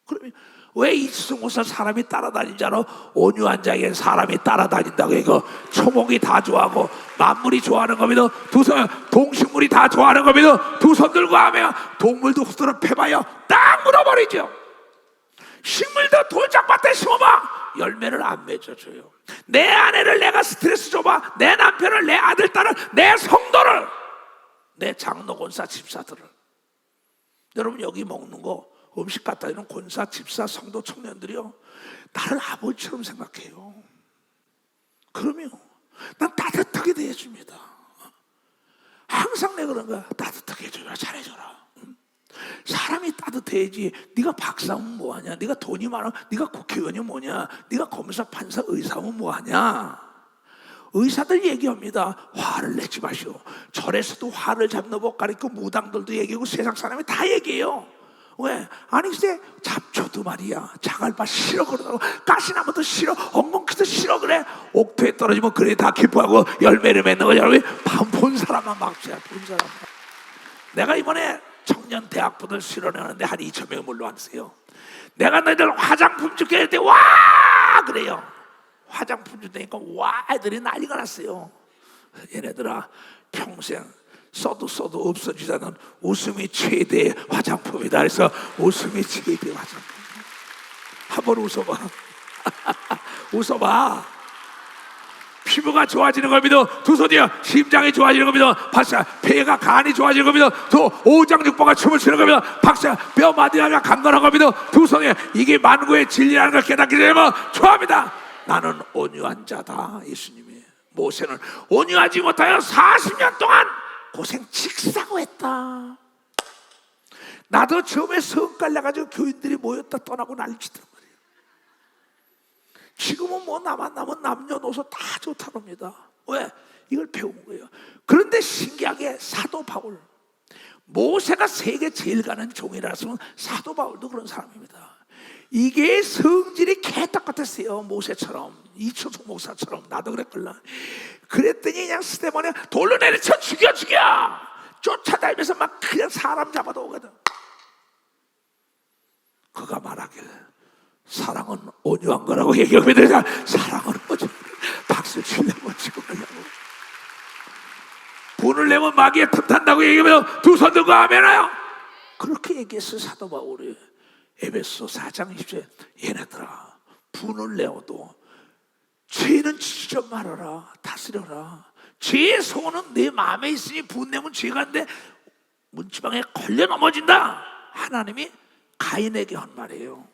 그러면 왜 이치성 목사 사람이 따라다니지 않아? 온유한 자에게 사람이 따라다닌다고. 이거 초목이 다 좋아하고 만물이 좋아하는 겁니다. 두 손, 동식물이 다 좋아하는 겁니다. 두 손 들고 하며 동물도 흙으로 패봐요 딱 묻어버리죠. 식물도 돌짝밭에 심어봐 열매를 안 맺어줘요. 내 아내를 내가 스트레스 줘봐, 내 남편을, 내 아들, 딸을, 내 성도를, 내 장로, 권사, 집사들을. 여러분 여기 먹는 거 음식 갖다 주는 권사, 집사, 성도, 청년들이요 나를 아버지처럼 생각해요. 그러면 난 따뜻하게 대해줍니다. 항상 내가 그런 거야. 따뜻하게 해줘라, 잘해줘라. 사람이 따뜻해야지. 네가 박사면 뭐하냐, 네가 돈이 많아, 네가 국회의원이 뭐냐, 네가 검사, 판사, 의사면 뭐하냐. 의사들 얘기합니다. 화를 내지 마시오. 절에서도 화를 잡는 법 가르치고 무당들도 얘기하고 세상 사람이 다 얘기해요. 왜? 아니 글쎄 잡초도 말이야 자갈밭 싫어 그러고 가시나무도 싫어 엉겅퀴도 싫어 그래. 옥토에 떨어지면 그래 다 기뻐하고 열매를 맺는 거야. 여러분 본 사람만 막지야. 본 사람만. 내가 이번에 청년 대학부들 실어내는데 한 2,000명이 몰려왔어요. 내가 너희들 화장품 줄게 할 때 와 그래요. 화장품 준다니까 와 애들이 난리가 났어요. 얘네들아 평생 써도 없어지지 않는 웃음이 최대의 화장품이다. 그래서 웃음이 최대의 화장품. 한번 웃어봐. 웃어봐. 피부가 좋아지는 겁니다. 두 손이요 심장이 좋아지는 겁니다. 박사 폐가 간이 좋아지는 겁니다. 두 오장육부가 춤을 추는 겁니다. 박사 뼈 마디가 강건한 겁니다. 두 손이 이게 만구의 진리라는 걸 깨닫게 되면 좋아합니다. 나는 온유한 자다. 예수님이 모세는 온유하지 못하여 40년 동안 고생 직사고 했다. 나도 처음에 성깔 내가지고 교인들이 모였다 떠나고 난리치단 말이에요. 지금은 뭐 나만 남은 남녀노소 다 좋다합니다. 왜? 이걸 배운 거예요. 그런데 신기하게 사도 바울, 모세가 세계 제일 가는 종이라서 사도 바울도 그런 사람입니다. 이게 성질이 개떡 같았어요. 모세처럼, 이초성 목사처럼. 나도 그랬걸라. 그랬더니 그냥 스데반에 돌로 내리쳐 죽여 쫓아다니면서 막 그냥 사람 잡아도 오거든. 그가 말하길 사랑은 온유한 거라고 얘기하면 되잖아. 사랑은 뭐지? 박수 치려고 치고 그러냐고. 분을 내면 마귀에 틈탄다고 얘기하면 두 손 들고 아멘하요. 그렇게 얘기했어 사도 바울이. 에베소 4장 20절 얘네들아 분을 내어도 죄는 지지 좀 말아라. 다스려라. 죄의 소원은 내 마음에 있으니 분 내면 죄가 안 돼. 문지방에 걸려 넘어진다. 하나님이 가인에게 한 말이에요.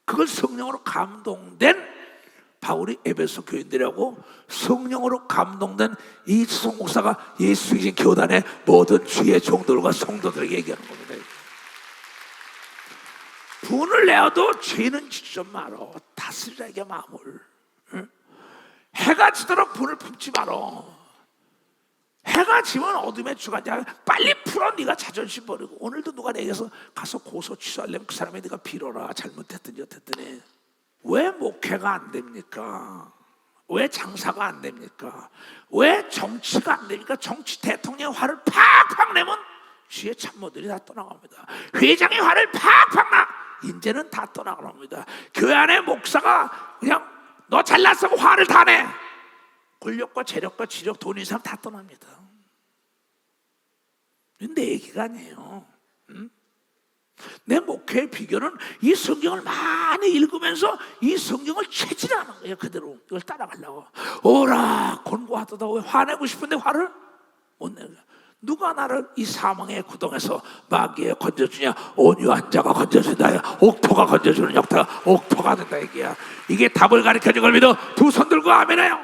그걸 성령으로 감동된 바울이 에베소 교인들하고 성령으로 감동된 이치성 목사가 예수이신 교단의 모든 주의 종들과 성도들에게 얘기하는 겁니다. 분을 내어도 죄는 지지 좀 말어. 다스리라 이게 마음을. 응? 해가 지도록 분을 품지 말어. 해가 지면 어둠의 주가 돼. 빨리 풀어. 네가 자존심 버리고. 오늘도 누가 내게서 가서 고소 취소하려면 그 사람이 네가 빌어라. 잘못했더니 어쨌더니. 왜 목회가 안 됩니까? 왜 장사가 안 됩니까? 왜 정치가 안 됩니까? 정치 대통령 화를 팍팍 내면 주의 참모들이 다 떠나갑니다. 회장의 화를 팍팍 나 이제는 다 떠나갑니다. 교회 안에 목사가 그냥 너 잘났어 화를 다 내. 권력과 재력과 지력, 돈 이상 다 떠납니다. 내 얘기가 아니에요. 응? 내 목회의 비결은 이 성경을 많이 읽으면서 이 성경을 체질하는 거예요. 그대로 이걸 따라가려고. 오라 권고하도다. 왜 화내고 싶은데 화를 못 내는 거야. 누가 나를 이 사망의 구덩에서 마귀에 건져주냐? 온유한 자가 건져준다. 옥토가 건져주는 역사가 옥토가 된다 얘기야. 이게 답을 가르쳐준 걸 믿어 두 손 들고 아멘해요.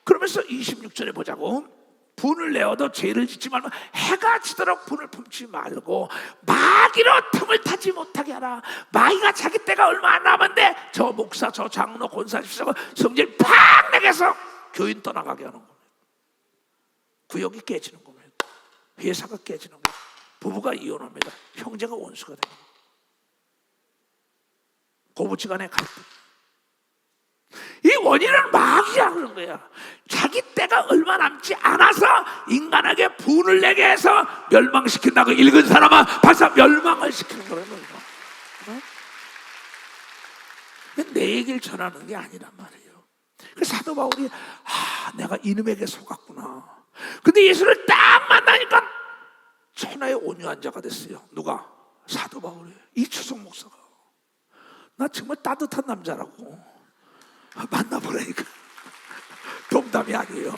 그러면서 26절에 보자고. 분을 내어도 죄를 짓지 말고 해가 지도록 분을 품지 말고 마귀로 틈을 타지 못하게 하라. 마귀가 자기 때가 얼마 안 남았는데 저 목사, 저 장로, 권사, 집사가 성질 팍 내게서 교인 떠나가게 하는 겁니다. 구역이 깨지는 겁니다. 회사가 깨지는 거예요. 부부가 이혼합니다. 형제가 원수가 됩니다. 고부지간에 갈등. 이 원인은 마귀야 그런 거야. 자기 때가 얼마 남지 않아서 인간에게 분을 내게 해서 멸망시킨다고. 읽은 사람아 박사 멸망을 시키는 거라는 거야. 내 얘기를 전하는 게 아니란 말이에요. 그 사도 바울이 내가 이놈에게 속았구나. 근데 예수를 딱 만나니까 천하의 온유한 자가 됐어요. 누가? 사도 바울이에요. 이추성 목사가. 나 정말 따뜻한 남자라고 만나보라니까. 농담이 아니에요.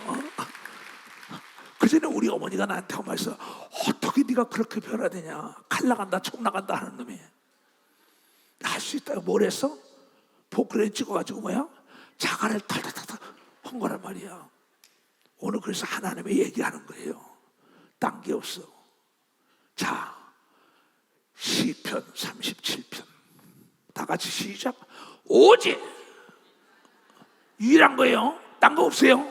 그전에 우리 어머니가 나한테 한 말씀, 어떻게 네가 그렇게 변화되냐, 칼 나간다 총 나간다 하는 놈이 할 수 있다고. 뭘 했어? 포크레인 찍어가지고 자갈을 탈탈탈 한 거란 말이야. 오늘 그래서 하나님의 얘기하는 거예요. 딴 게 없어. 자, 시편 37편 다 같이 시작. 오직 유일한 거예요. 딴 거 없어요.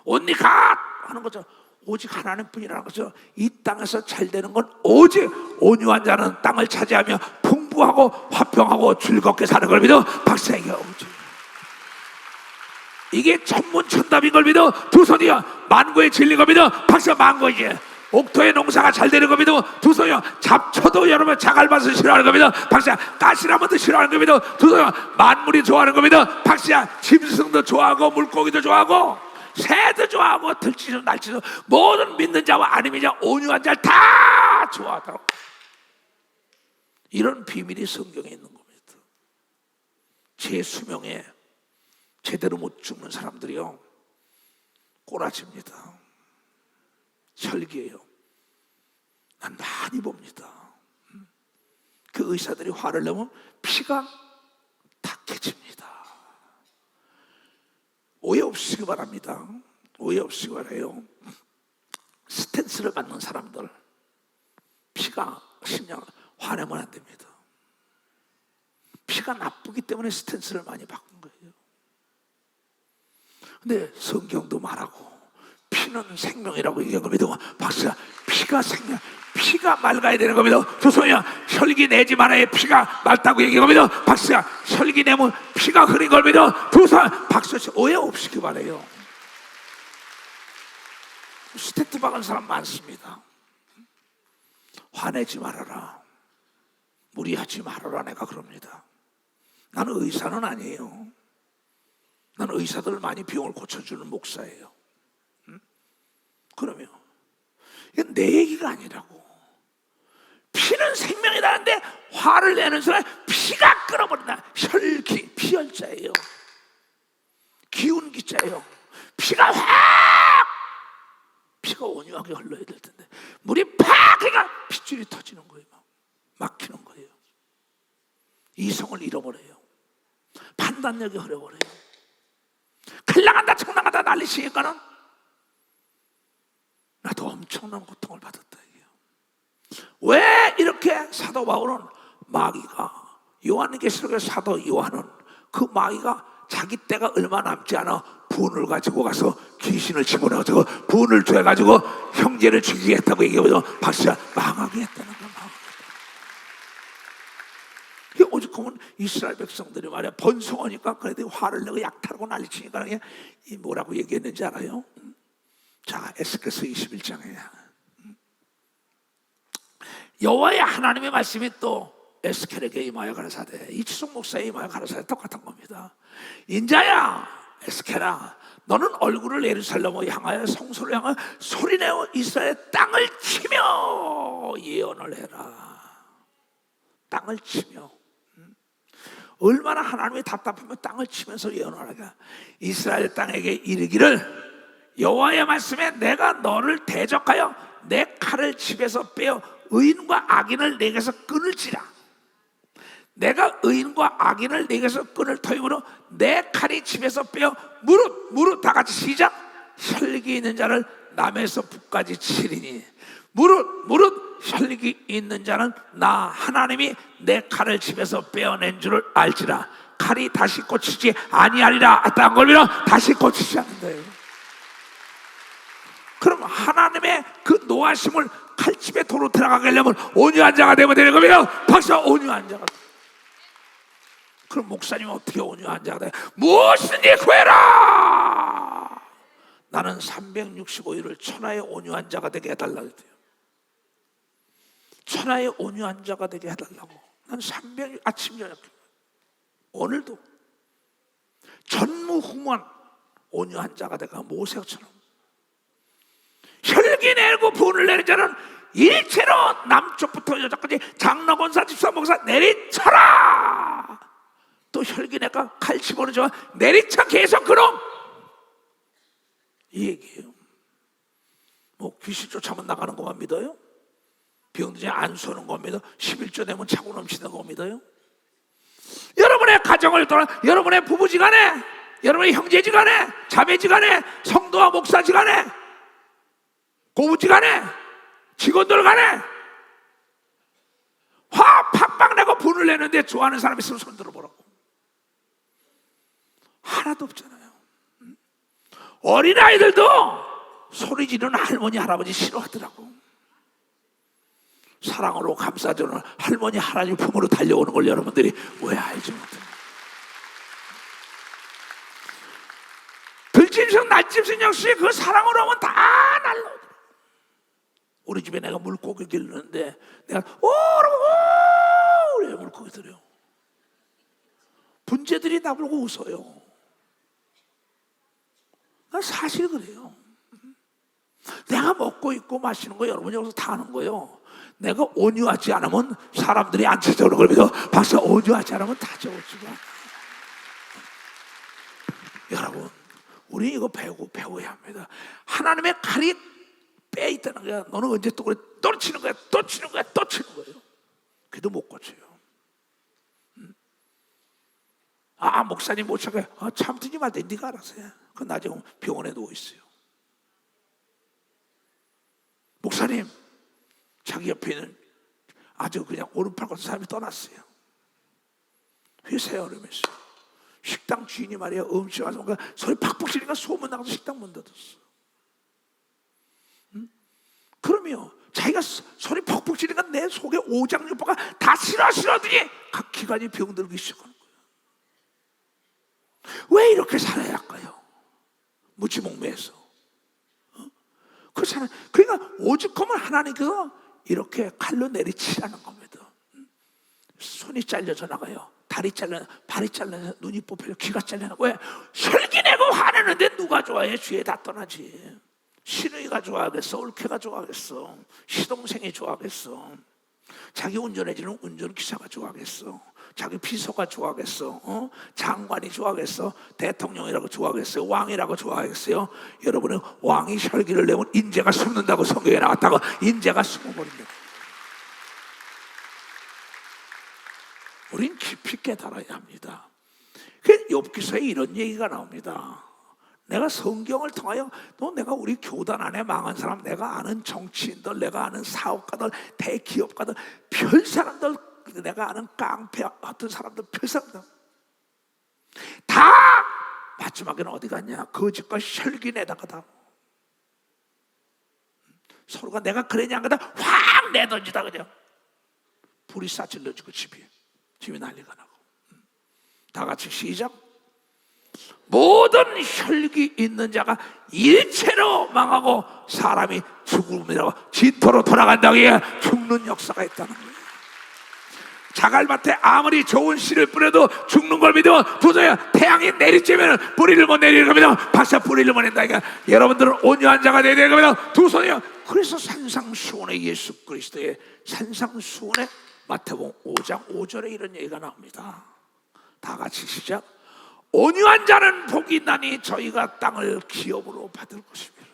only God 하는 거죠. 오직 하나님뿐이라는 거죠. 이 땅에서 잘 되는 건 오직 온유한 자는 땅을 차지하며 풍부하고 화평하고 즐겁게 사는 걸 믿어. 박사에게 오직. 이게 천문천답인 걸 믿어. 두 손이여 만고의 진리인 걸 믿어. 박사 만고이지. 옥토의 농사가 잘 되는 거 믿어. 두 손이여 잡초도 여러분 자갈밭을 싫어하는 거 믿어. 박사 가시나무도 싫어하는 거 믿어. 두 손이여 만물이 좋아하는 거 믿어. 박사 짐승도 좋아하고 물고기도 좋아하고 새도 좋아하고 들쥐도 날쥐도 모든 믿는 자와 안 믿는 자 온유한 자를 다 좋아하더라고. 이런 비밀이 성경에 있는 겁니다. 제 수명에 제대로 못 죽는 사람들이요 꼬라집니다. 혈기예요. 난 많이 봅니다. 그 의사들이 화를 내면 피가 탁해집니다. 오해 없으시기 바랍니다. 오해 없으시기 바라요. 스탠스를 받는 사람들 피가 심장 화내면 안 됩니다. 피가 나쁘기 때문에 스탠스를 많이 바꾼 거예요. 근데 성경도 말하고 피는 생명이라고 얘기한 겁니다. 박수야, 피가 생명, 피가 맑아야 되는 겁니다. 조선이야, 혈기 내지 말아야 피가 맑다고 얘기한 겁니다. 박수야, 혈기 내면 피가 흐린 겁니다. 조선, 박수 오해 없이 말해요. 스테트 박은 사람 많습니다. 화내지 말아라, 무리하지 말아라. 내가 그럽니다. 나는 의사는 아니에요. 나는 의사들 많이 병을 고쳐주는 목사예요. 그러면 이건 내 얘기가 아니라고. 피는 생명이라는데 화를 내는 사람 피가 끓어버린다. 혈기, 피혈자예요. 기운기자예요. 피가 확, 피가 온유하게 흘러야 될 텐데 물이 팍 그러니까 핏줄이 터지는 거예요. 막히는 거예요. 이성을 잃어버려요. 판단력이 흐려버려요. 큰일 나간다 청 나간다 난리치니까는 나도 엄청난 고통을 받았다. 왜 이렇게 사도 바울은 마귀가, 요한계시록의 사도 요한은 그 마귀가 자기 때가 얼마 남지 않아 분을 가지고 가서 귀신을 집어넣어가지고 분을 줘가지고 형제를 죽이겠다고 얘기하면서 박수야 망하게 했다는 거야. 오직 그러면 이스라엘 백성들이 말이야 번성하니까 그래도 화를 내고 약탈하고 난리치니까 이 뭐라고 얘기했는지 알아요? 자, 에스겔서 21장에 여호와의 하나님의 말씀이 또 에스겔에게 임하여 가라사대, 이추성 목사에 임하여 가라사대 똑같은 겁니다. 인자야 에스겔아, 너는 얼굴을 예루살렘으로 향하여 성소를 향하여 소리내어 이스라엘 땅을 치며 예언을 해라. 땅을 치며. 얼마나 하나님이 답답하면 땅을 치면서 예언을 하냐. 이스라엘 땅에게 이르기를 여호와의 말씀에 내가 너를 대적하여 내 칼을 집에서 빼어 의인과 악인을 내게서 끊을지라. 내가 의인과 악인을 내게서 끊을 터이므로 내 칼이 집에서 빼어 무릇 다 같이 시작. 혈기 있는 자를 남에서 북까지 치리니 무릇 혈기 있는 자는 나 하나님이 내 칼을 집에서 빼어낸 줄을 알지라. 칼이 다시 꽂히지 아니하리라. 딴 걸 믿어 다시 꽂히지 않는다요. 그럼 하나님의 그 노하심을 칼집에 도로 들어가게 하려면 온유한 자가 되면 되는 겁니다. 박사 온유한 자가. 그럼 목사님 어떻게 온유한 자가 돼? 무엇이든지 구해라. 나는 365일을 천하의 온유한 자가 되게 해달라고 해요. 천하의 온유한 자가 되게 해달라고. 난 300일 아침 저녁 오늘도 전무후무한 온유한 자가 되가 모세처럼 혈기 내고 분을 내는 자는 일체로 남쪽부터 여쪽까지 장로, 권사, 집사, 목사 내리쳐라. 또 혈기 내가 칼 집어넣는 자가 내리쳐 계속 그럼 이 얘기예요. 뭐 귀신 쫓아만 나가는 것만 믿어요? 병든지 안 쏘는 거 믿어? 11조 되면 차고 넘치는 거 믿어요? 여러분의 가정을 떠나 여러분의 부부지간에, 여러분의 형제지간에, 자매지간에, 성도와 목사지간에, 고부지간에, 직원들 간에 화 팍팍 내고 분을 내는데 좋아하는 사람 있으면 손 들어보라고. 하나도 없잖아요. 어린아이들도 소리 지르는 할머니 할아버지 싫어하더라고. 사랑으로 감싸주는 할머니 할아버지 품으로 달려오는 걸 여러분들이 왜 알지 못해요? 들짐승 날짐승 역시 그 사랑으로 하면 다 날라오더라고. 우리 집에 내가 물고기 기르는데 내가 오르고 물고기들이요. 분재들이 나보고 웃어요. 사실 그래요. 내가 먹고 있고 마시는 거 여러분이 여기서 다 아는 거예요. 내가 온유하지 않으면 사람들이 안 찾아오는 걸 믿어. 박사 온유하지 않으면 다 저어지고. 여러분, 우리 이거 배워야 합니다. 하나님의 칼이 빼 있다는 거야. 너는 언제 또 그래? 또 치는 거야, 또 치는 거야, 또 치는 거예요. 그래도 못 고쳐요. 목사님 못 참게. 참든지 말든지 네가 알아서 해. 그 나중에 병원에 누워 있어요. 목사님, 자기 옆에 있는 아주 그냥 오른팔 같은 사람이 떠났어요. 회사에 얼음했어. 식당 주인이 말이야 음식 와서 뭔가 소리 팍팍 지르니까 소문 나가서 식당 문 닫았어. 그러면 자기가 소리 팍팍 지르니까 내 속에 오장육부가 다 싫어하더니 각 기관이 병들기 시작하는 거예요. 왜 이렇게 살아야 할까요? 무지몽매해서. 그 사람, 그러니까 오죽하면 하나님께서 이렇게 칼로 내리치라는 겁니다. 손이 잘려져 나가요. 다리 잘려, 발이 잘려, 눈이 뽑혀요, 귀가 잘려. 왜? 혈기 내고 화내는데 누가 좋아해? 주에 다 떠나지. 시누이가 좋아하겠어? 올케가 좋아하겠어? 시동생이 좋아하겠어? 자기 운전해주는 운전기사가 좋아하겠어? 자기 비서가 좋아하겠어? 장관이 좋아하겠어? 대통령이라고 좋아하겠어요? 왕이라고 좋아하겠어요? 여러분은 왕이 혈기를 내면 인재가 숨는다고 성경에 나왔다고. 인재가 숨어버린다. 우린 깊이 깨달아야 합니다. 그 욥기서에 이런 얘기가 나옵니다. 내가 성경을 통하여 또 내가 우리 교단 안에 망한 사람, 내가 아는 정치인들, 내가 아는 사업가들, 대기업가들, 별 사람들, 내가 아는 깡패 같은 사람들, 별 사람들 다 마지막에는 어디 갔냐? 거짓과 혈기 내다가 다 서로가 내가 그랬냐 안 그랬냐 확 내던지다 그냥 불이 싸질러지고 집이 난리가 나고. 다 같이 시작. 모든 혈기 있는 자가 일체로 망하고 사람이 죽음이라고 진토로 돌아간다고 해야 죽는 역사가 있다는 거예요. 자갈밭에 아무리 좋은 씨를 뿌려도 죽는 걸 믿으면 도저히 태양이 내리쬐면 뿌리를 못 내리는 겁니다. 박사 뿌리를 못 낸다. 그러니까 여러분들은 온유한 자가 되어야 되는 겁니다. 두 손이요. 그래서 산상수훈의 예수 그리스도의 산상수훈의 마태복음 5장 5절에 이런 얘기가 나옵니다. 다 같이 시작. 온유한 자는 복이 있나니 저희가 땅을 기업으로 받을 것입니다.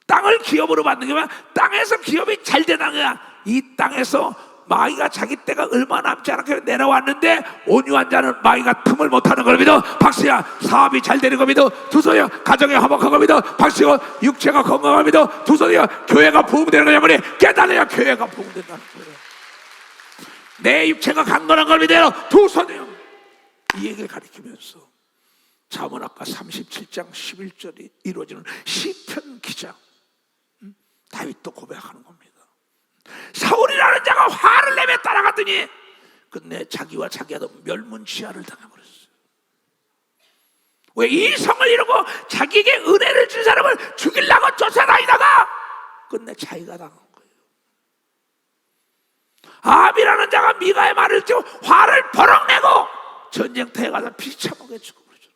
땅을 기업으로 받는 게 뭐야? 땅에서 기업이 잘 되는 거야. 이 땅에서 마귀가 자기 때가 얼마 남지 않게 내려왔는데 온유한 자는 마귀가 틈을 못하는 걸 믿어. 박수야. 사업이 잘 되는 거 믿어. 두 손이야. 가정이 화목한 거 믿어. 박수야. 육체가 건강한 거 믿어. 두 손이야. 교회가 부흥되는 거냐 보니 깨달아야 교회가 부흥된다는 거예요. 내 육체가 강건한 걸 믿어요. 두 손이요. 이 얘기를 가리키면서 자문학가 37장 11절이 이루어지는 시편 기자 다윗도 고백하는 겁니다. 사울이라는 자가 화를 내며 따라갔더니 끝내 자기와 자기 아들 멸문치하를 당해버렸어요. 왜? 이 성을 이루고 자기에게 은혜를 준 사람을 죽이려고 쫓아다니다가 끝내 자기가 당한 거예요. 아합이라는 자가 미가의 말을 듣고 화를 버럭 내고 전쟁터에 가서 비참하게 죽어버리죠.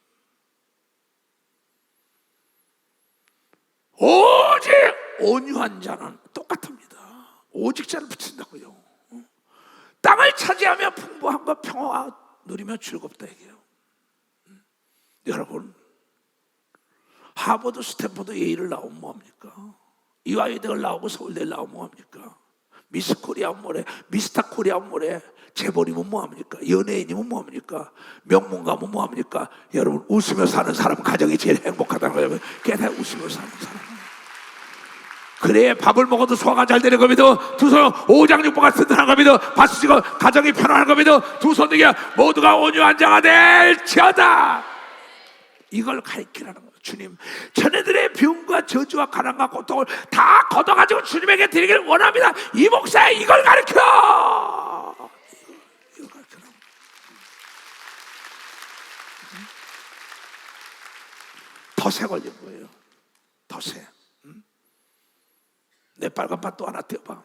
오직 온유한 자는 똑같습니다. 오직 자를 붙인다고요. 땅을 차지하며 풍부함과 평화가 누리며 즐겁다 얘기해요. 여러분, 하버드, 스탠퍼드, 예일을 나오면 뭐합니까? 이화여대를 나오고 서울대를 나오면 뭐합니까? 미스 코리아 뭐래? 미스터 코리아 뭐래? 재벌이면 뭐합니까? 연예인이면 뭐합니까? 명문가면 뭐합니까? 여러분, 웃으며 사는 사람 가정이 제일 행복하다는 거예요. 그게 다 웃으며 사는 사람. 그래, 밥을 먹어도 소화가 잘 되는 겁니다. 두 손 오장육부가 튼튼한 겁니다. 박수치고 가정이 편안한 겁니다. 두 손 등에 모두가 온유한 자가 될지어다. 이걸 가르치라는 거예요. 주님, 자네들의 병과 저주와 가난과 고통을 다 걷어가지고 주님에게 드리기를 원합니다. 이 목사에 이걸 가르쳐. 이걸 가르치라고. 덫에 걸린 거예요. 덫에. 내 빨간맛 또 하나 떼어봐.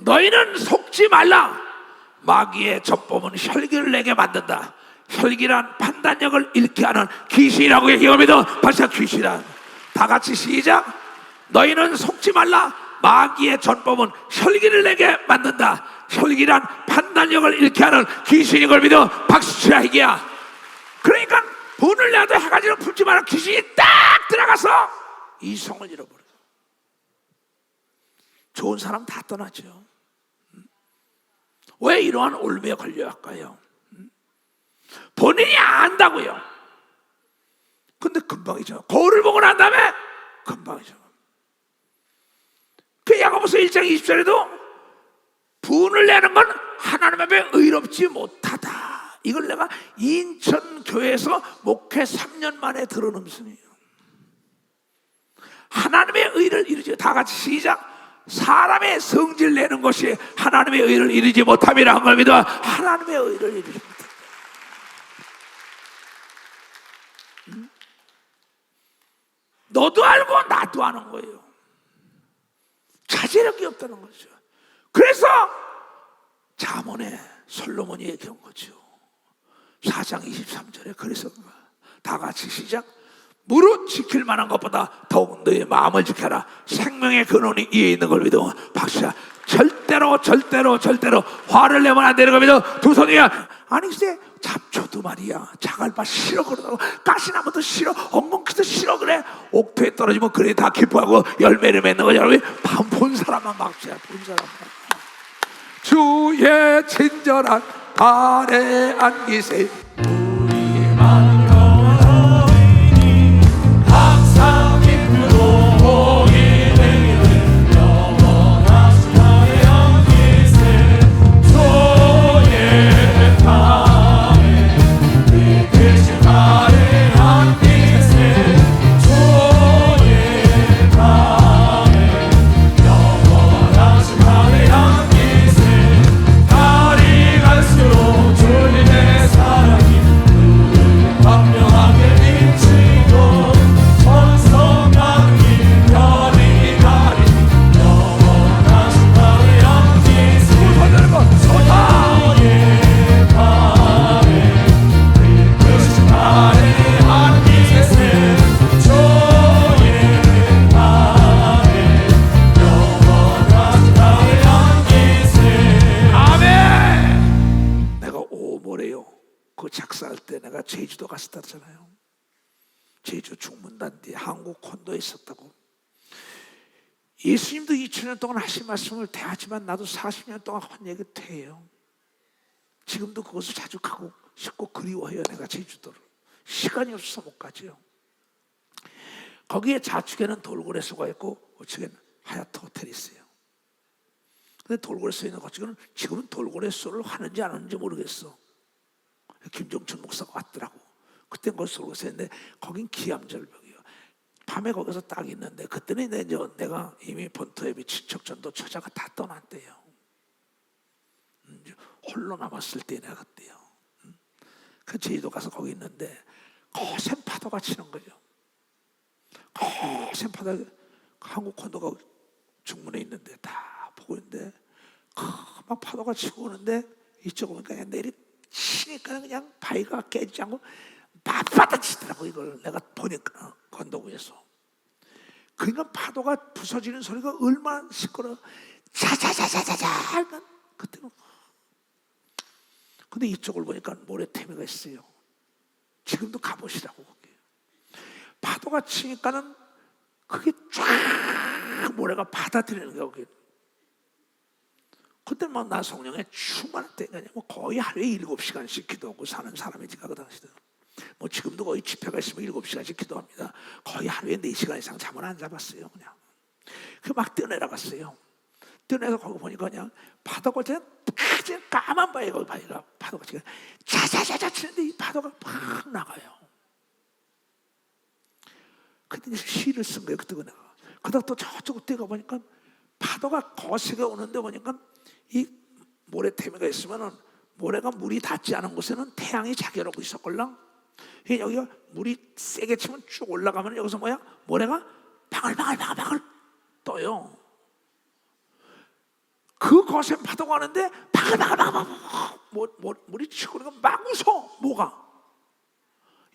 너희는 속지 말라. 마귀의 젖봄은 혈기를 내게 만든다. 혈기란 판단력을 잃게 하는 귀신이라고 얘기합니다. 발사 귀신이란. 다 같이 시작. 너희는 속지 말라. 마귀의 전법은 혈기를 내게 만든다. 혈기란 판단력을 잃게 하는 귀신인 걸 믿어. 박수치라 이게야. 그러니까 본을 내도 해가지고 풀지 마라. 귀신이 딱 들어가서 이성을 잃어버려. 좋은 사람 다 떠나죠. 왜 이러한 올무에 걸려야 할까요? 본인이 안다고요. 근데 금방이죠. 거울을 보고 난 다음에 금방이죠. 그 야고보서 1장 20절에도 분을 내는 건 하나님 앞에 의롭지 못하다. 이걸 내가 인천교회에서 목회 3년 만에 들은 음성이에요. 하나님의 의를 이루지. 다 같이 시작. 사람의 성질 내는 것이 하나님의 의를 이루지 못함이라 한 걸 믿어. 하나님의 의를 이루지 못한다. 너도 알고 나도 아는 거예요. 자제력이 없다는 거죠. 그래서 잠언에 솔로몬이 얘기한 거죠. 4장 23절에 그래서 다 같이 시작. 무릇 지킬 만한 것보다 더욱 너의 마음을 지켜라. 생명의 근원이 이에 있는 걸 믿어. 박수야. 절대로 화를 내면 안 되는 걸 믿어. 두 손이야. 아니 글쎄 잡초도 말이야 자갈밭 싫어 그러다고 가시나무도 싫어 엉겅퀴도 싫어 그래. 옥토에 떨어지면 그래 다 기뻐하고 열매를 맺는 거야. 여러분 본 사람만 박수야. 본 사람만. 주의 친절한 발에 안기세. 우리만 제주도 갔었잖아요. 제주 중문단지 한국 콘도에 있었다고. 예수님도 2000년 동안 하신 말씀을 대하지만 나도 40년 동안 한 얘기 돼요. 지금도 그것을 자주 가고 싶고 그리워해요. 내가 제주도를 시간이 없어서 못 가죠. 거기에 좌측에는 돌고래소가 있고 우측에는 하얏트 호텔이 있어요. 근데 돌고래소 있는 곳은 지금은 돌고래소를 하는지 안 하는지 모르겠어. 김종철 목사가 왔더라고. 그땐 거기서 돌고래소 했는데 거긴 기암절벽이에요. 밤에 거기서 딱 있는데 그때는 내가 이미 본토에비 친척전도 처자가 다 떠났대요. 홀로 남았을 때 내가 그때요. 그 제주도 가서 거기 있는데 거센 파도가 치는 거죠. 거센 파도가 한국 콘도가 중문에 있는데 다 보고 있는데 막 파도가 치고 오는데 이쪽으로 그냥 내리치니까 그냥 바위가 깨지지 않고 맞받아치더라고. 이걸 내가 보니까 건너 위에서. 그러니까 파도가 부서지는 소리가 얼마나 시끄러워. 자자자자자자. 그때는. 근데 이쪽을 보니까 모래태미가 있어요. 지금도 가보시라고. 거기. 파도가 치니까는 그게 쫙 모래가 받아들이는 거야. 거기. 그때 막 나 성령에 충만할 때가 뭐 거의 하루에 7시간씩 기도하고 사는 사람이니까 그 당시도. 뭐 지금도 거의 집회가 있으면 7시간씩 기도합니다. 거의 하루에 4시간 이상 잠을 안 잡았어요. 그냥 그 막 뛰어내려갔어요. 뛰어내서 거기 보니까 그냥 파도가 그냥 까만 바위가 파도가 지금 자자자자 치는데 이 파도가 팍 나가요. 그때 시를 쓴 거예요. 그때 내가 그다가 또 저쪽으로 뛰어가 보니까 파도가 거세게 오는데 보니까 이 모래태미가 있으면은 모래가 물이 닿지 않은 곳에는 태양이 자결하고 있었걸랑. 여기가 물이 세게 치면 쭉 올라가면 여기서 뭐야? 모래가 방울방울 떠요. 그 거센 파도가 오는데 방울방울 물이 치고 그러니까 막 웃어. 뭐가?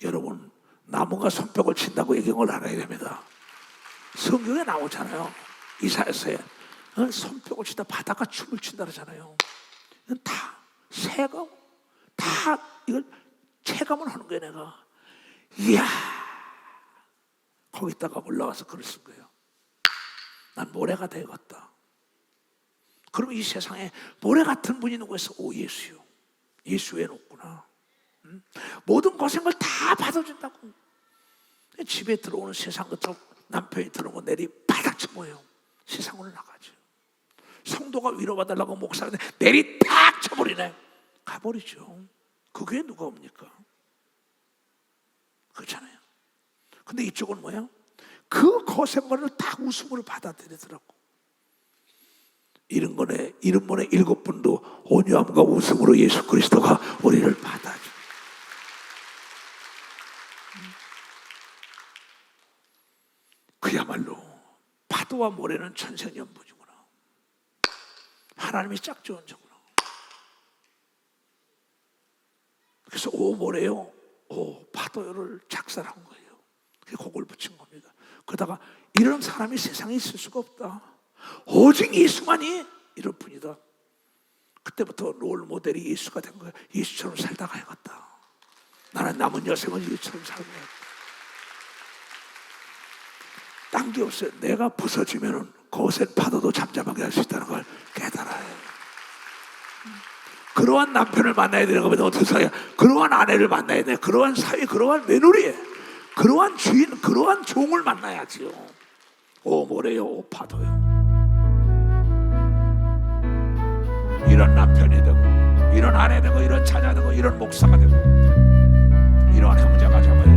여러분, 나무가 손뼉을 친다고 얘기를 알아야 됩니다. 성경에 나오잖아요. 이사야서에 손뼉을 치다 바다가 춤을 춘다 그러잖아요. 이건 다 세감, 다 이걸 체감을 하는 거예요. 내가 이야, 거기다가 올라와서 글을 쓴 거예요. 난 모래가 되었다. 그럼 이 세상에 모래 같은 분이 누구 있어? 오, 예수요. 예수 외에 없구나. 모든 고생을 다 받아준다고. 집에 들어오는 세상 것처럼 남편이 들어오고 내리 바닥 쳐모요. 세상으로 나가죠. 성도가 위로받으려고 목사한테 내리 탁 쳐버리네. 가버리죠. 그 교회 누가 옵니까? 그렇잖아요. 근데 이쪽은 뭐야? 그 고생거리를 다 웃음으로 받아들이더라고. 이런 번에 7분도 온유함과 웃음으로 예수 그리스도가 우리를 받아줘. 그야말로 파도와 모래는 천생연분이구나. 하나님이 짝 좋은 자구나. 그래서 오 모래요, 오 파도요를 작사한 거예요. 그걸 붙인 겁니다. 그러다가 이런 사람이 세상에 있을 수가 없다. 오직 예수만이 이럴 뿐이다. 그때부터 롤 모델이 예수가 된 거예요. 예수처럼 살다 가야겠다. 나는 남은 여생은 예수처럼 살아야겠다. 딴 게 없어요. 내가 부서지면은 거센 파도도 잠잠하게 할 수 있다는 걸 깨달아야 해요. 그러한 남편을 만나야 되는 겁니다. 어떻게 그러한 아내를 만나야 돼. 그러한 사위, 그러한 며느리, 그러한 주인, 그러한 종을 만나야지요. 오 모래요, 오 파도요. 이런 남편이 되고, 이런 아내 되고, 이런 자녀 되고, 이런 목사가 되고, 이런 형제가 잡아야